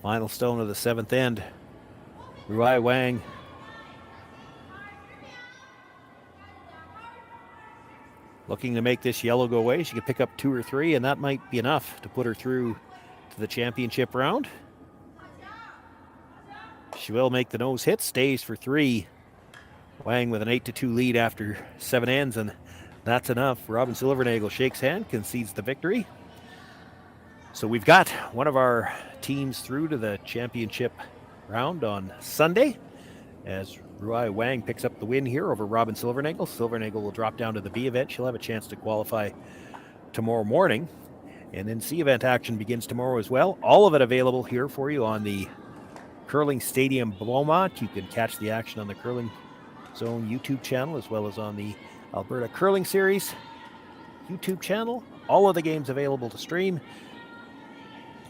Final stone of the 7th end. Rui Wang. Looking to make this yellow go away. She could pick up 2 or 3, and that might be enough to put her through to the championship round. She will make the nose hit, stays for 3. Wang with an 8-2 lead after 7 ends, and that's enough. Robyn Silvernagle shakes hand, concedes the victory. So we've got one of our teams through to the championship round on Sunday, as Rui Wang picks up the win here over Robyn Silvernagle. Silvernagle will drop down to the B event. She'll have a chance to qualify tomorrow morning. And then C event action begins tomorrow as well. All of it available here for you on the Curling Stadium Beaumont. You can catch the action on the Curling Zone YouTube channel as well as on the Alberta Curling Series YouTube channel. All of the games available to stream.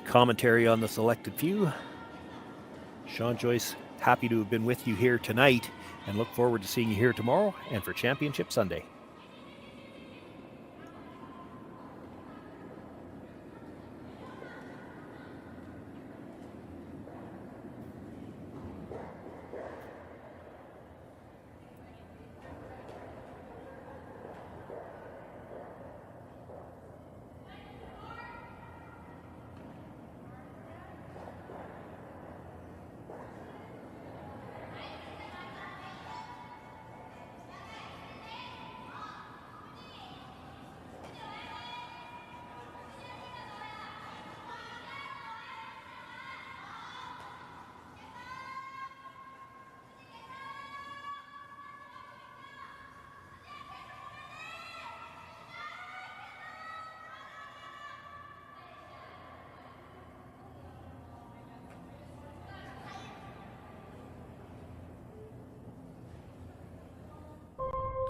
Commentary on the selected few. Sean Joyce, happy to have been with you here tonight and look forward to seeing you here tomorrow and for Championship Sunday.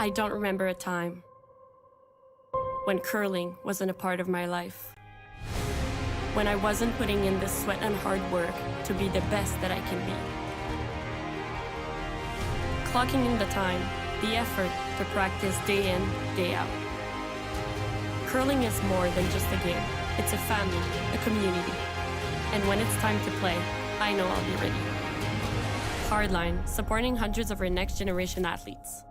I don't remember a time when curling wasn't a part of my life. When I wasn't putting in the sweat and hard work to be the best that I can be. Clocking in the time, the effort to practice day in, day out. Curling is more than just a game. It's a family, a community. And when it's time to play, I know I'll be ready. Hardline, supporting hundreds of our next generation athletes.